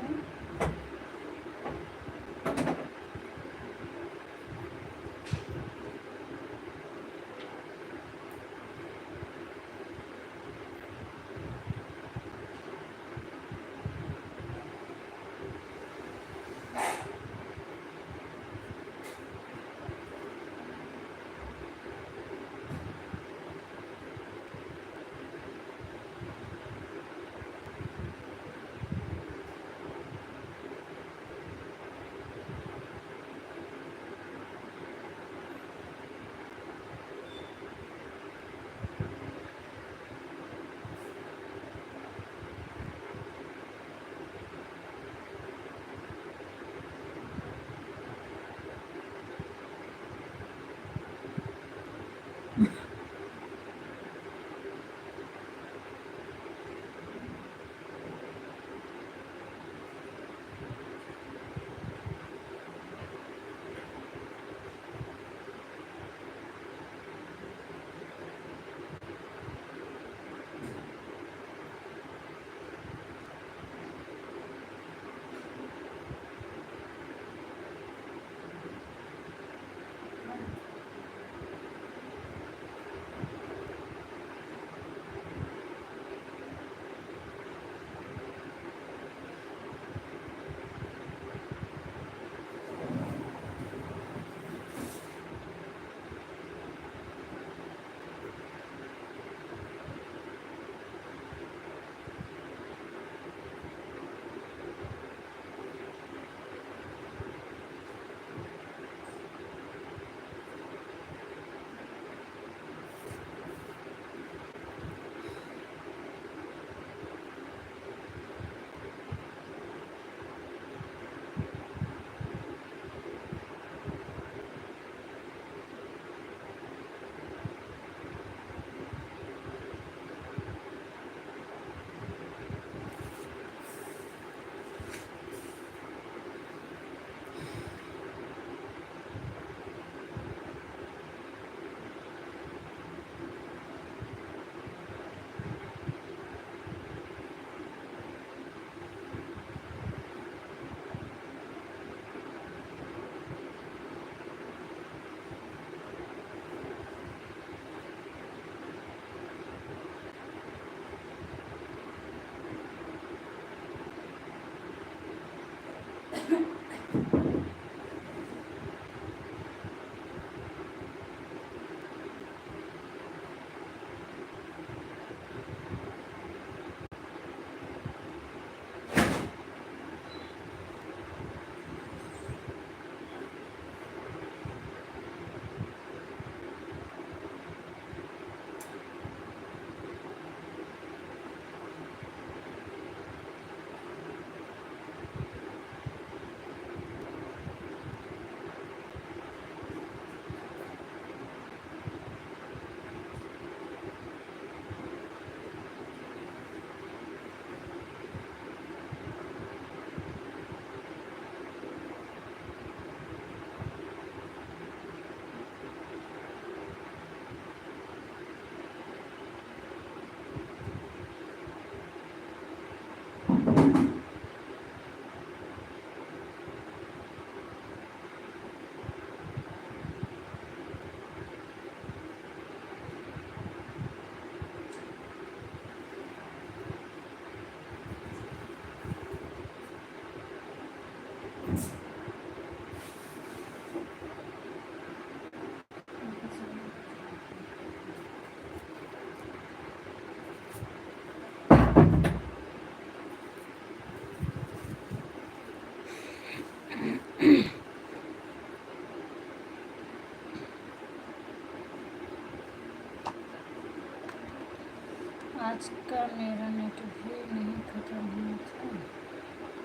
आज का मेरा नेट भी नहीं खत्म हुआ था,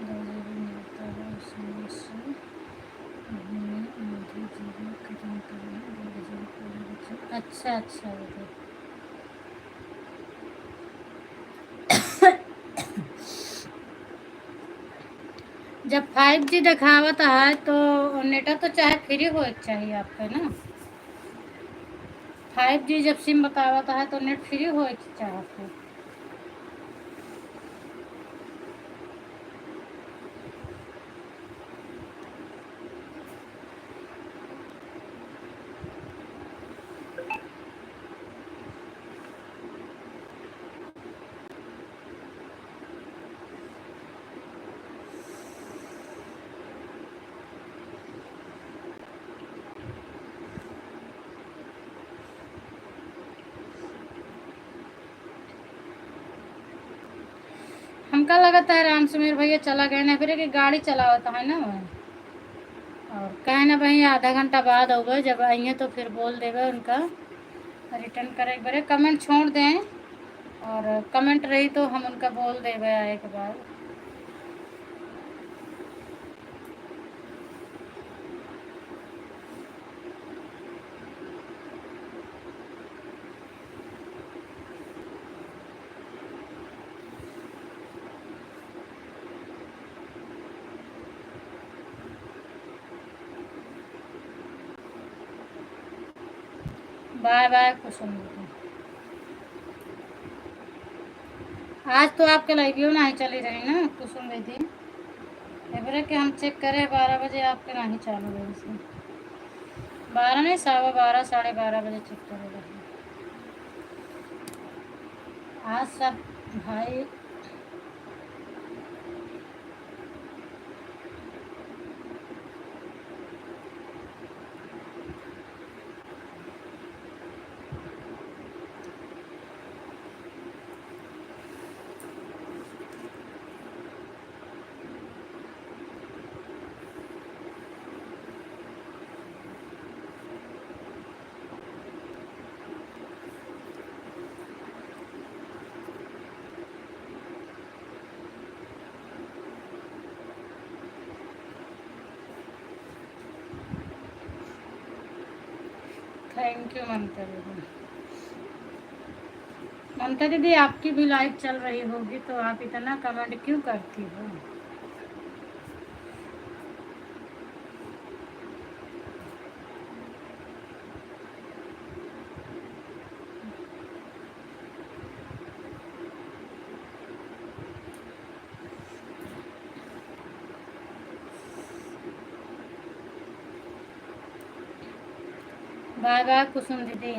2 GB मिलता है उसमें से हमने आधी GB खत्म कर लिया, 2 GB पूरे बचे। अच्छा अच्छा बेटा, जब 5G दिखावत है तो नेट तो चाहे फ्री हो चाहिए आपका ना। 5G जब सिम बतावता है तो नेट फ्री हो चाहे आपको। हमका लगता है राम सुमेर भैया चला गए ना, फिर कि गाड़ी चलावता है ना वह। और कहे ना भाई आधा घंटा बाद होगा, जब आइए तो फिर बोल देवे उनका रिटर्न करे बड़े कमेंट छोड़ दें, और कमेंट रही तो हम उनका बोल देवे आए के बाद। बाय बाय कुसुम दीदी। आज तो आपके लाइव नहीं चली रही ना कुसुम दीदी, एवरे के हम चेक करें 12 बजे आपके नहीं चालू रही से, 12 नहीं 12:15 12:30 बजे चेक करेगा। आज सब भाई थैंक यू ममता दीदी। ममता दीदी आपकी भी लाइव चल रही होगी तो आप इतना कमेंट क्यों करती हो? बाय बाय कुसुम दीदी।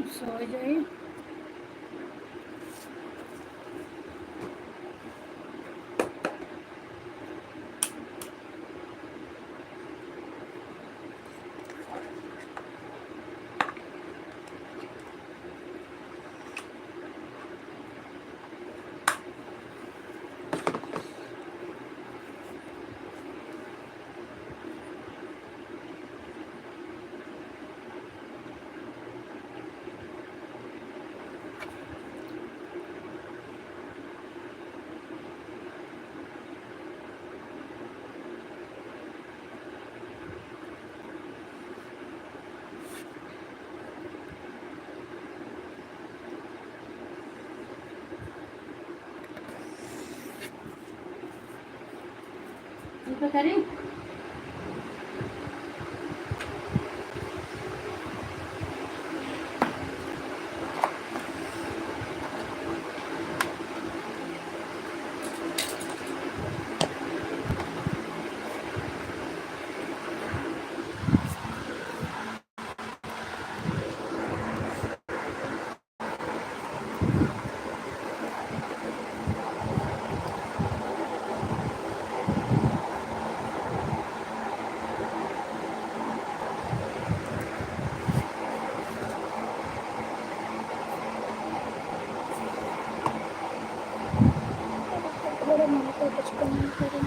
सो जाए। तो करें कुछ कमेंट करें।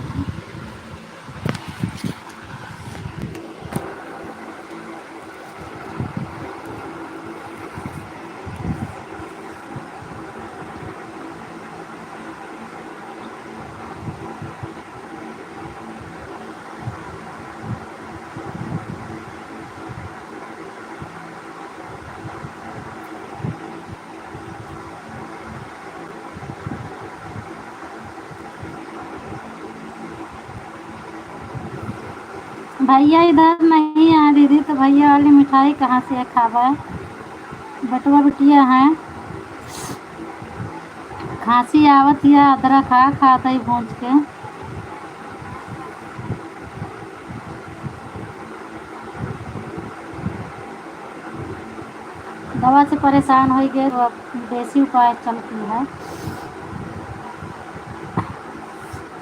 भैया इधर नहीं है दीदी, तो भैया वाली मिठाई कहाँ से खावा है? बटुआ बिटिया हैं, खांसी आवत या अदरक खाता ही भूंज के। दवा से परेशान हो गए तो अब देसी उपाय चलती है।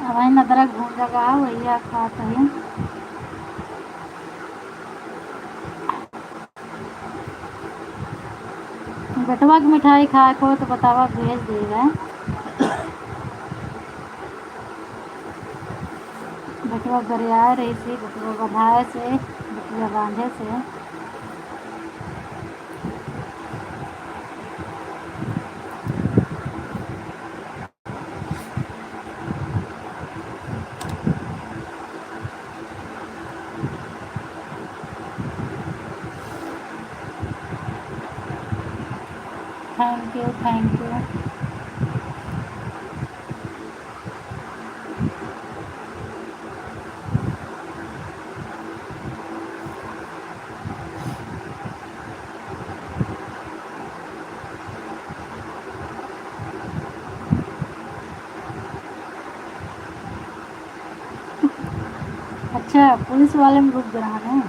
अब वही अदरक भूंजा वही खाता ही। बटुआ की मिठाई खाए को तो बतावा भेज देगा। बटुआ गरियाए रही थी, बटुआ बधाए से, बटुआ बांधे से। Thank you thank you. अच्छा, पुलिस वाले में रुक रहा है।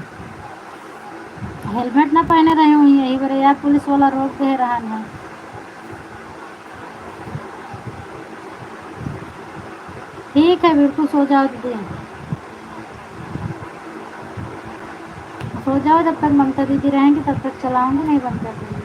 हेलमेट ना पहने रहे हुई यही बार यार, पुलिस वाला रोक दे रहा है। ठीक है, बिल्कुल सो जाओ दीदी, सो जाओ। जब तक ममता दीदी रहेंगी तब तक चलाऊंगी, नहीं बंद कर दूंगी।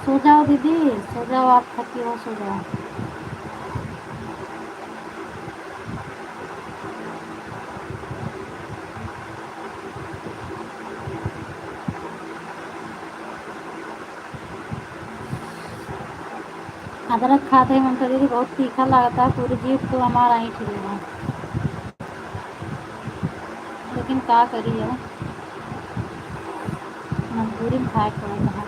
सो जाओ दीदी, सो जाओ, आप थकी हो, सो जाओ। अदरक खाते ही ममता दीदी बहुत तीखा लगता है, पूरी जीभ तो हमारा ही छिलेगा, लेकिन क्या करिए, मजबूरी में खाए पड़ेगा।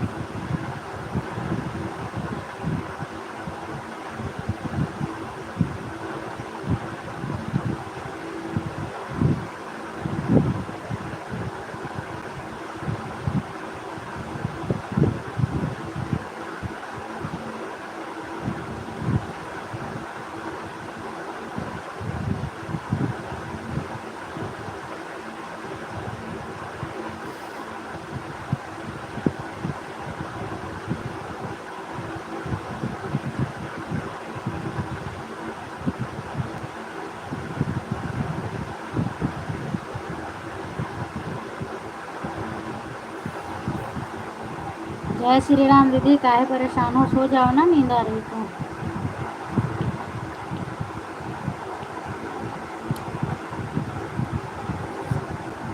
जय श्री राम दीदी, काहे परेशान हो? सो जाओ ना, नींद आ रही तो।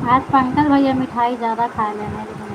आज पंकज भैया मिठाई ज़्यादा खा लेने के लिए।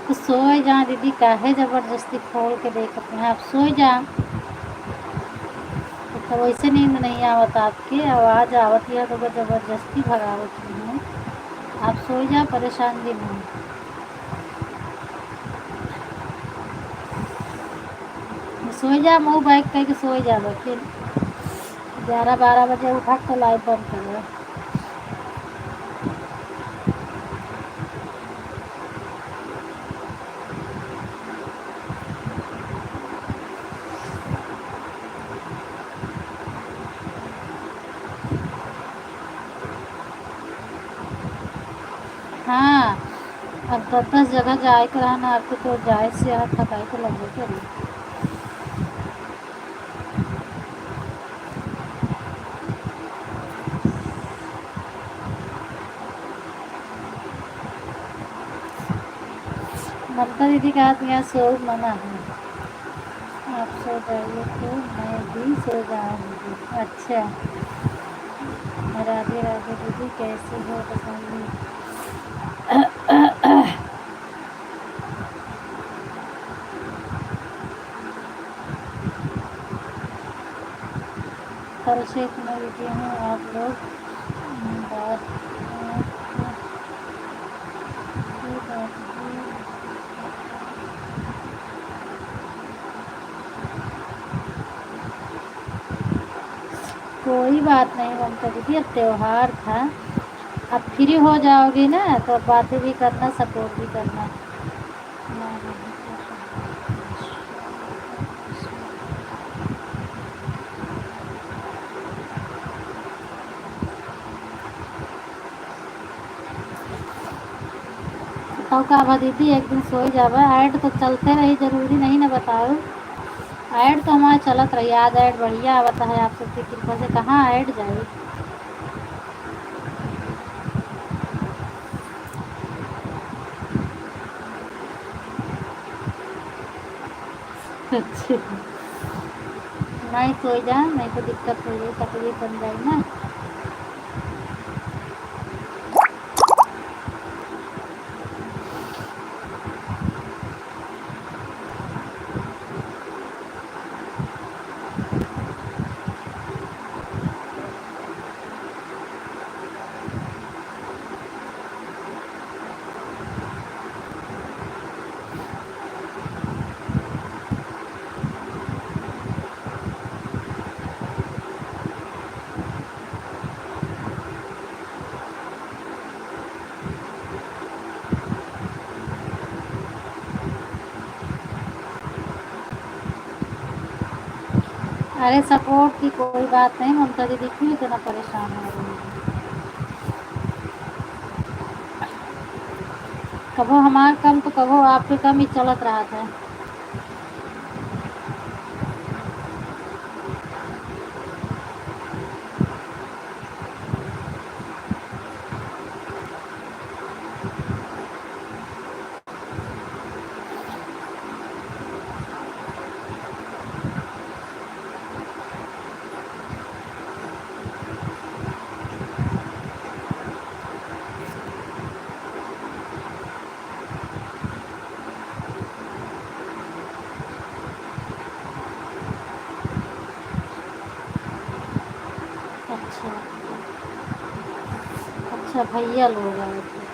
तो सोए जा दीदी, काहे ज़बरदस्ती खोल के देखते हैं? आप सोए जा। तो वैसे नींद नहीं आवत आपकी, आवाज़ आवत है तो ज़बरदस्ती भगावत है। आप सोए जा, परेशान भी नहीं। सोए जा, मुँह बैठ करके सोए जा। फिर 11-12 बजे उठा तो लाइट बंद कर। हाँ, अब 10 जगह जाए के रहना आपको, तो जाए से आप थकाई तो लगे करी। ममता दीदी का हाथ यहाँ सो मना है। आप सो जाइए तो मैं भी सो जाऊँगी। अच्छा, राधे राधे दीदी, कैसे हो बताइए? कल से इतना वीडियो में आप लोग बात कोई बात नहीं ममता दीदी, अब त्योहार था, अब फ्री हो जाओगी ना तो अब बातें भी करना, सपोर्ट भी करना। तो का बा दीदी एक दिन सोई जावा। ऐड तो चलते रही, जरूरी नहीं ना बताओ। ऐड तो हमारा चलत रही, आज ऐड बढ़िया आवता है आप सबकी कृपा से। कहाँ ऐड जाए। अच्छा, नहीं सोई जा, नहीं तो दिक्कत हो जाए, तकलीफ बन जाए ना। अरे सपोर्ट की कोई बात नहीं ममता दीदी, क्यों इतना परेशान हो रही है। कबो हमार कम तो कबो आपके कम ही चलत रहा था। अच्छा अच्छा, भैया लोग आए थे।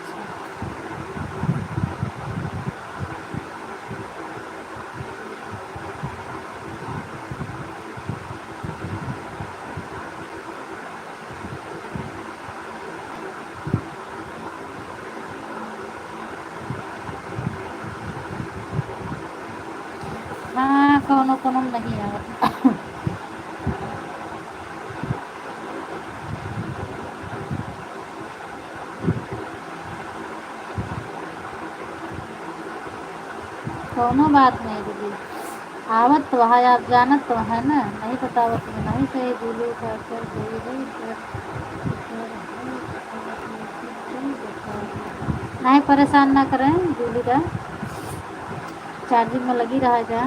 हाँ, कोनो कोनो में नहीं आवत। कोनो बात नहीं दीदी, आवत तो है, आप जानत तो है ना, नहीं बतावत में नहीं सही। दूल्हे का कर गई है नहीं, परेशान ना करें दूल्हे का, चार्जिंग में लगी रहेगा।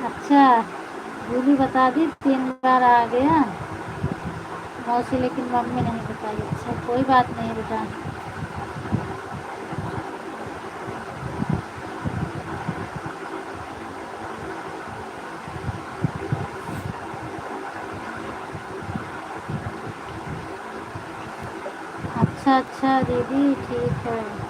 अच्छा, दूल्ही बता दी 3 बार आ गया मौसी, लेकिन मम्मी नहीं बताई। अच्छा कोई बात नहीं बेटा। अच्छा अच्छा दीदी, ठीक है।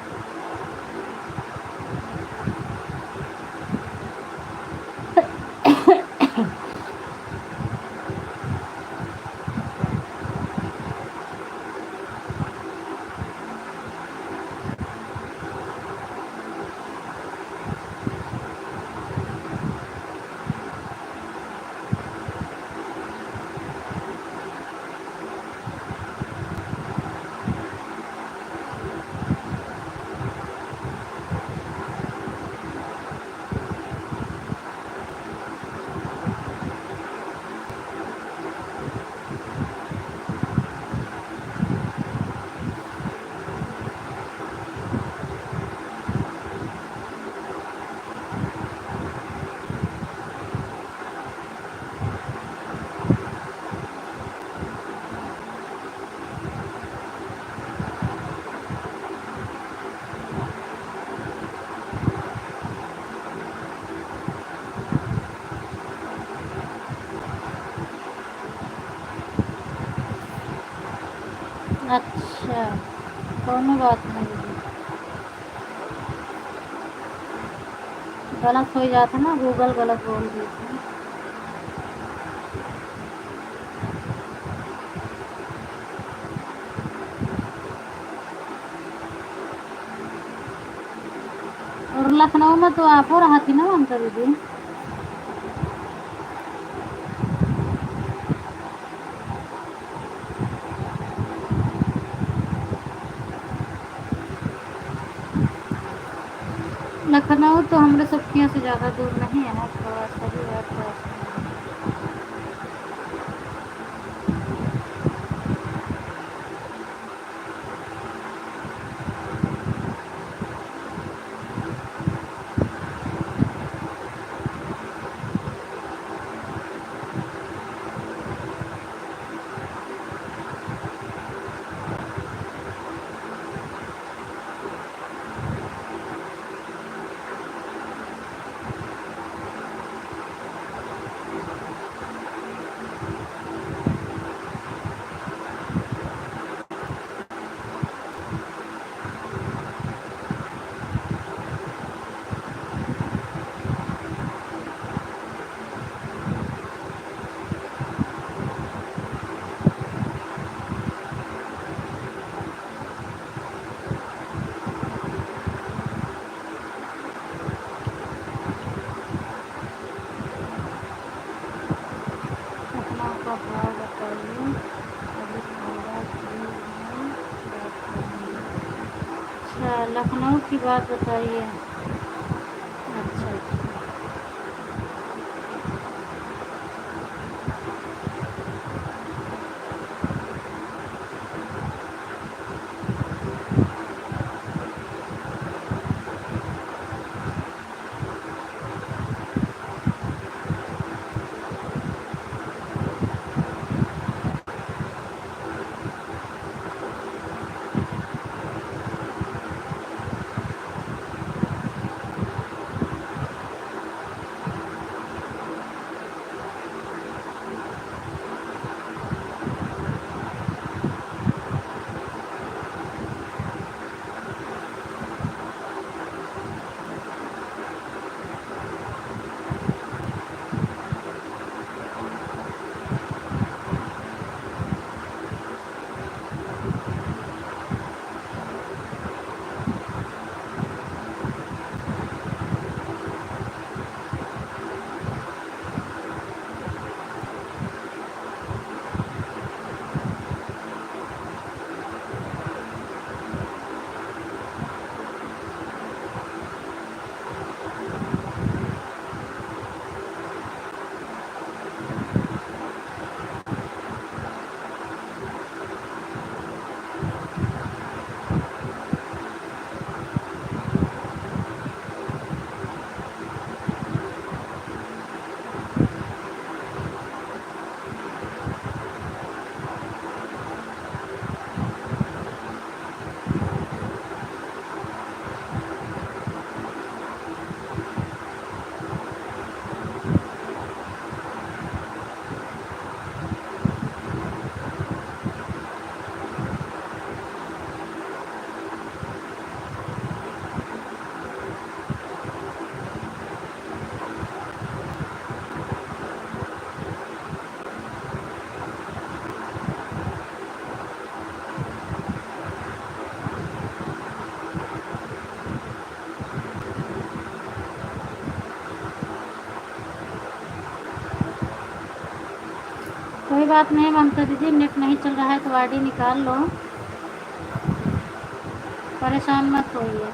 अच्छा, कोनो बात नहीं दीदी, गलत हो जाता ना, गूगल गलत बोल दी थी। और लखनऊ में तो आप हो रहा थी ना ममता दीदी। लखनऊ तो हमारे सबके यहाँ से ज़्यादा दूर नहीं है, थोड़ा सा ही है, थोड़ा सा। लखनऊ का भाव बताइए, अभी खाना की बात करेंगे। अच्छा, लखनऊ की बात बताइए। अच्छा अच्छा। कोई बात नहीं ममता दीदी, नेट नहीं चल रहा है तो आईडी निकाल लो, परेशान मत होइए।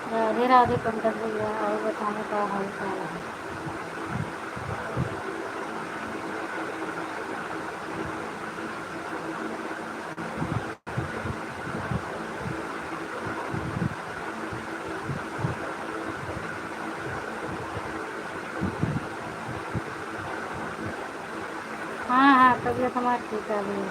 राधे राधे पंकज भैया, और बताने का हाल चाल है। हाँ हाँ, तबीयत हमारी ठीक है अभी।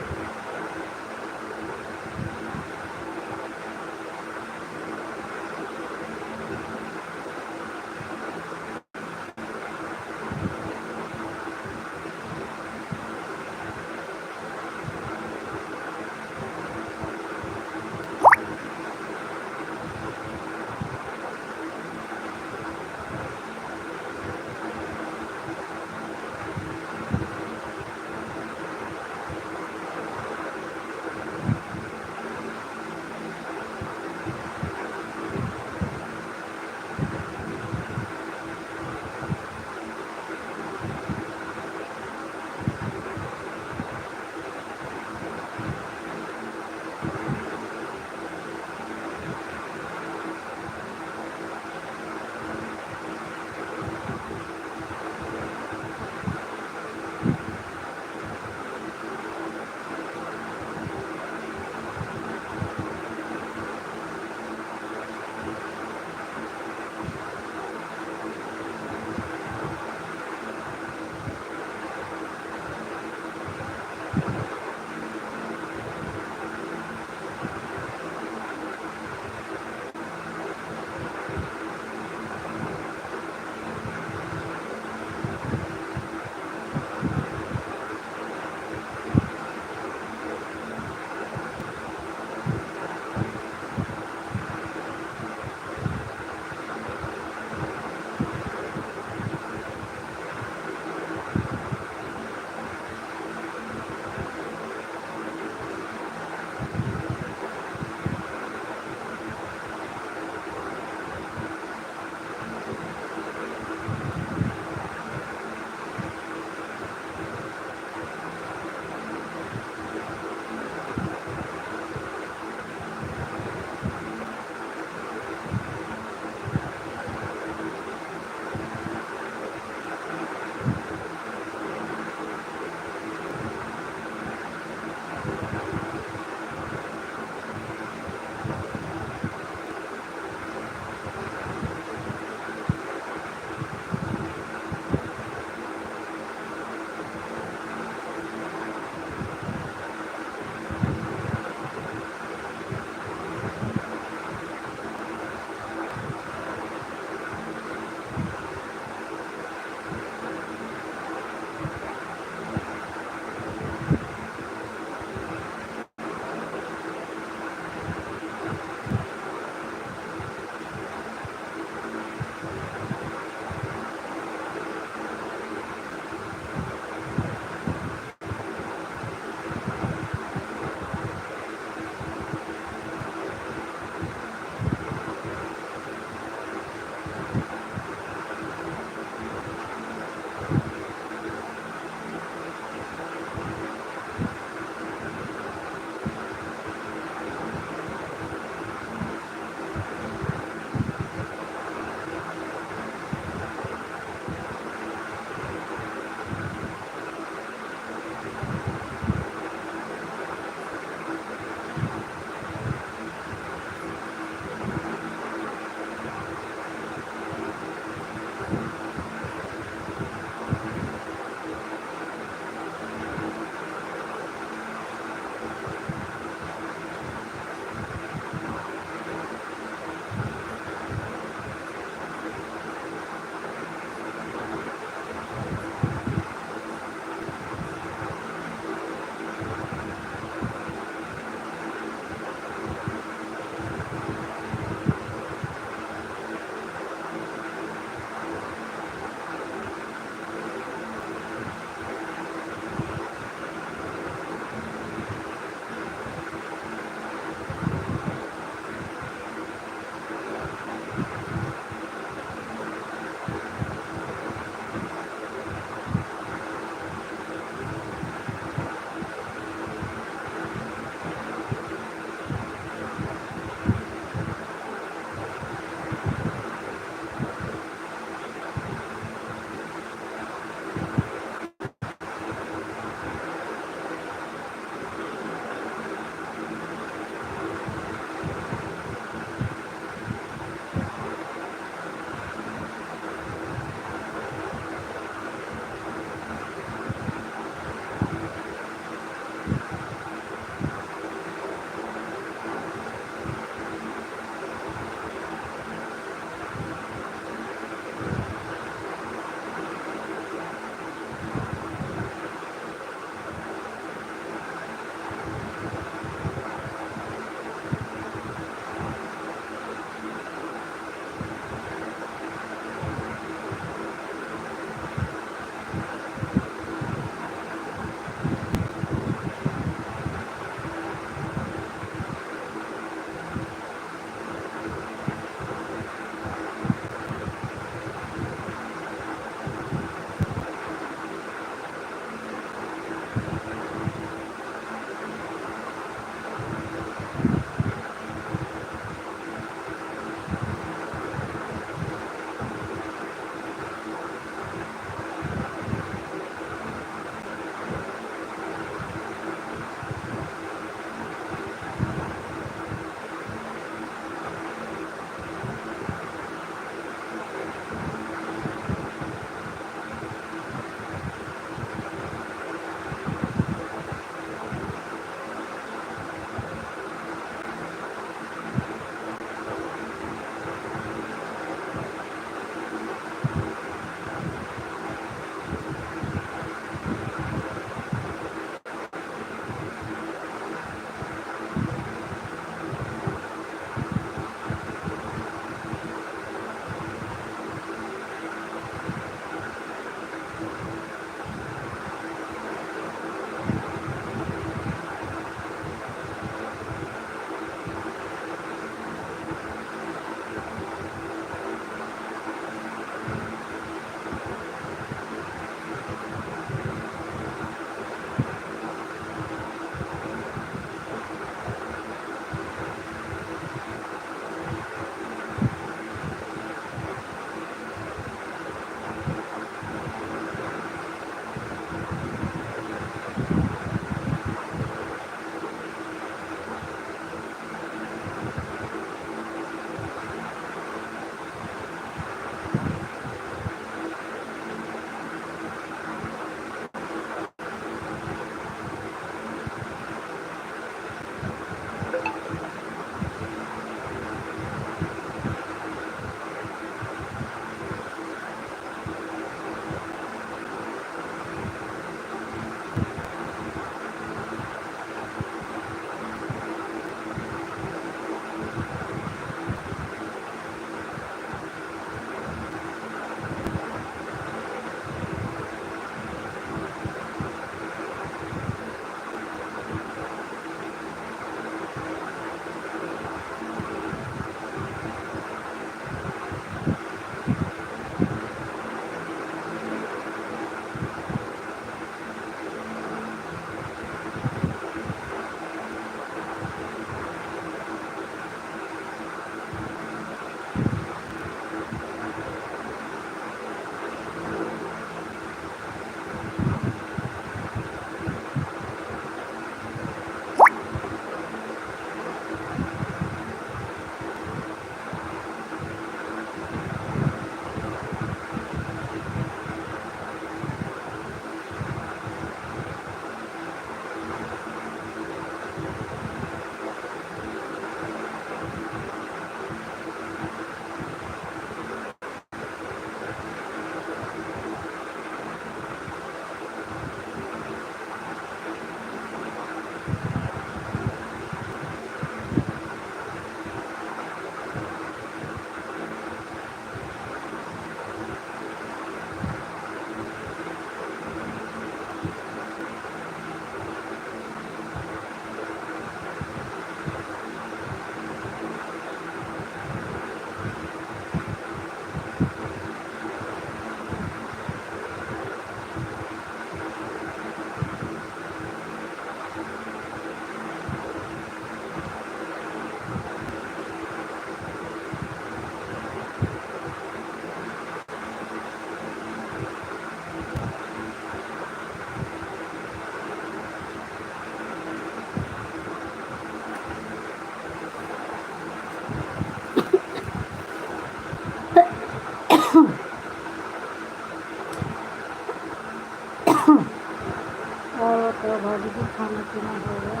होगा दीदी, खाना पीना हो गया?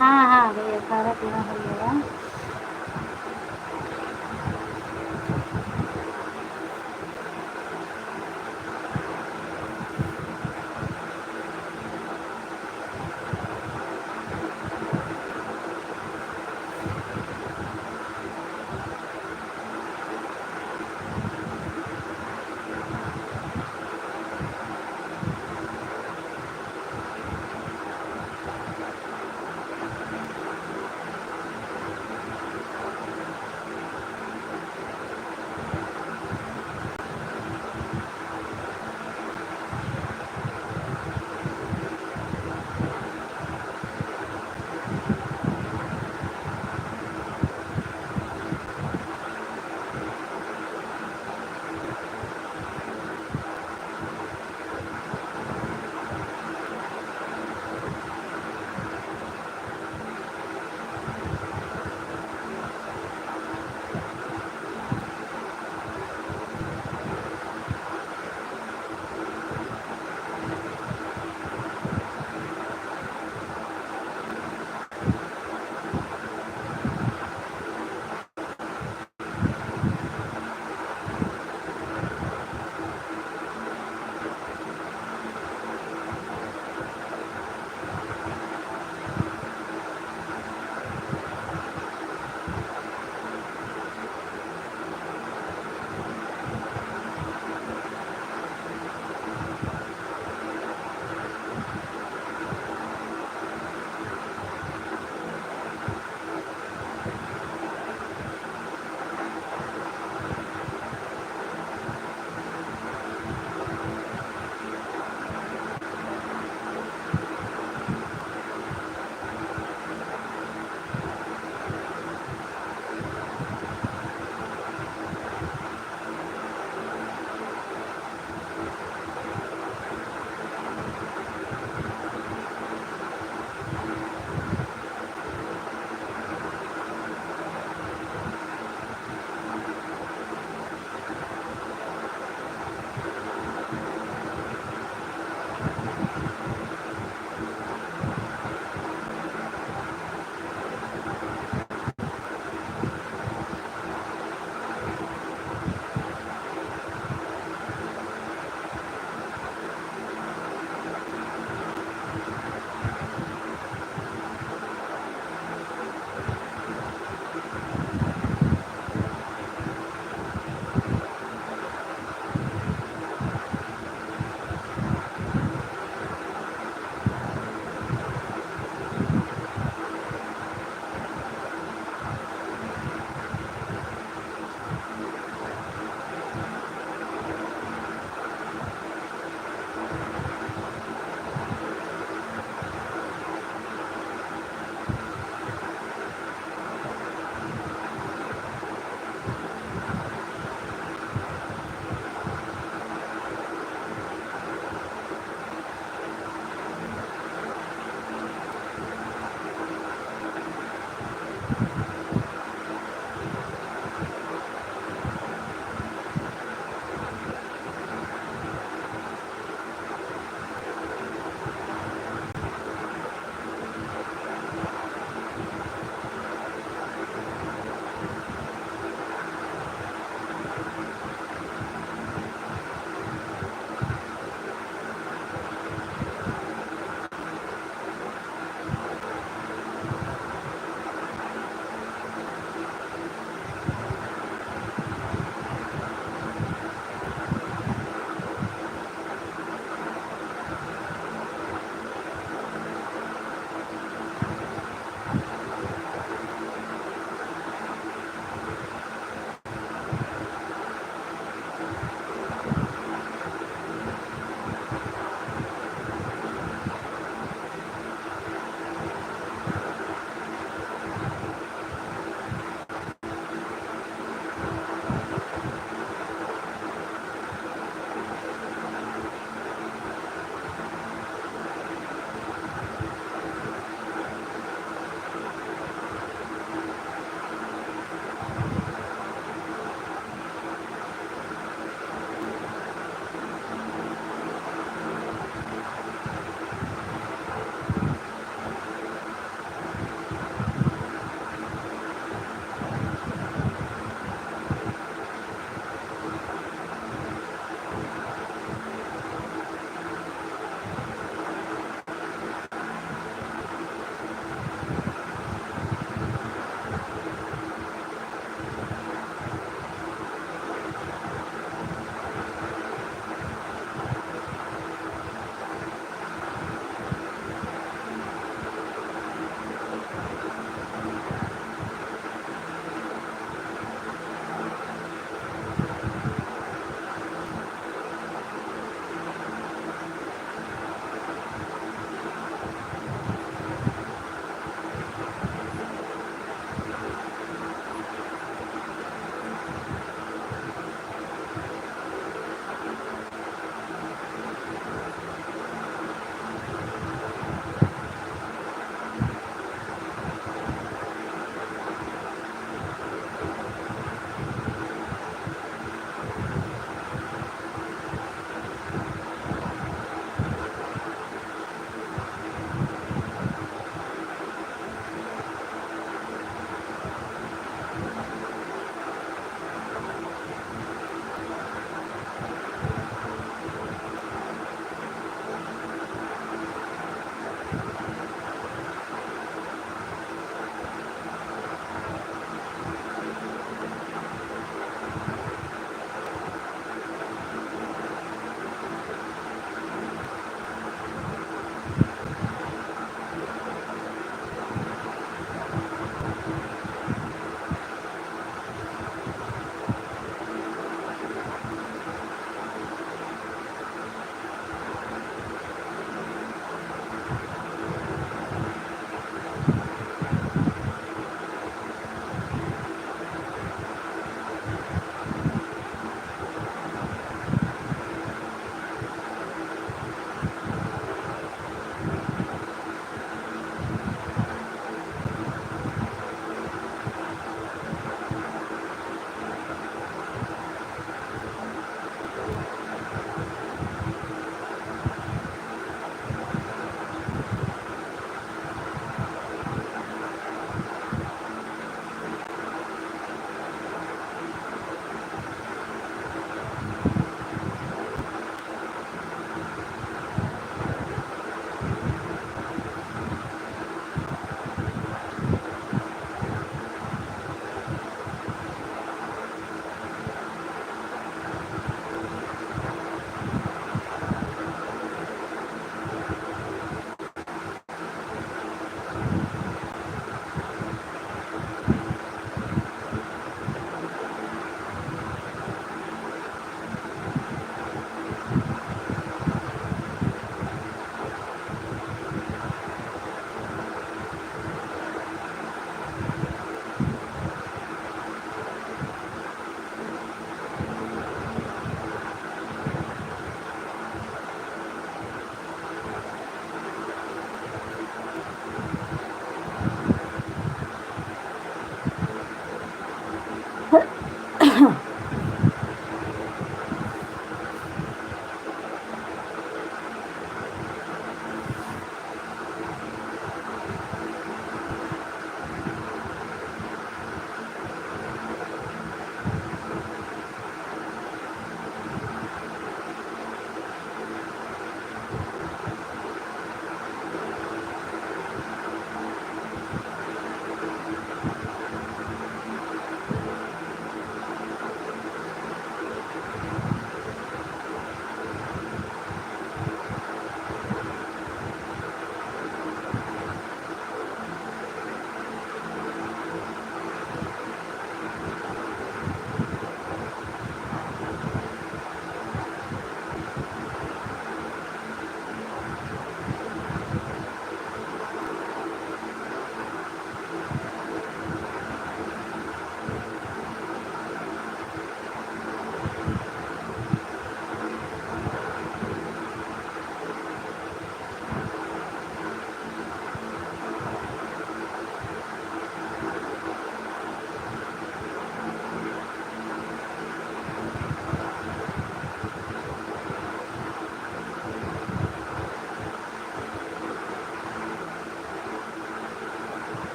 हाँ हाँ भैया, खाना पीना हो गया।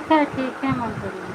ठीक है ममता दीदी।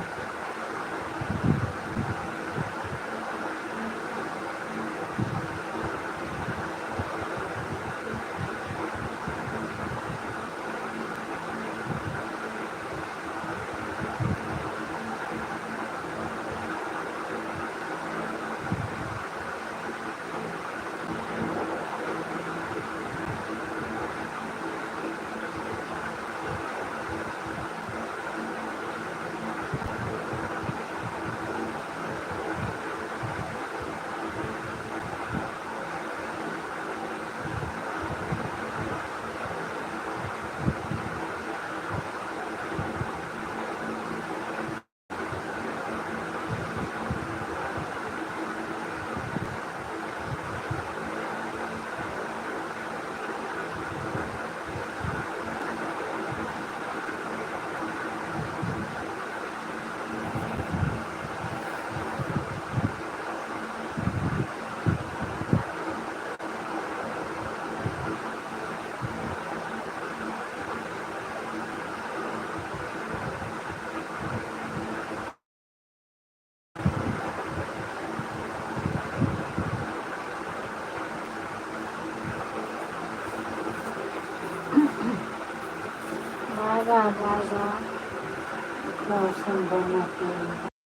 आएगा आएगा। बहुत सुंदर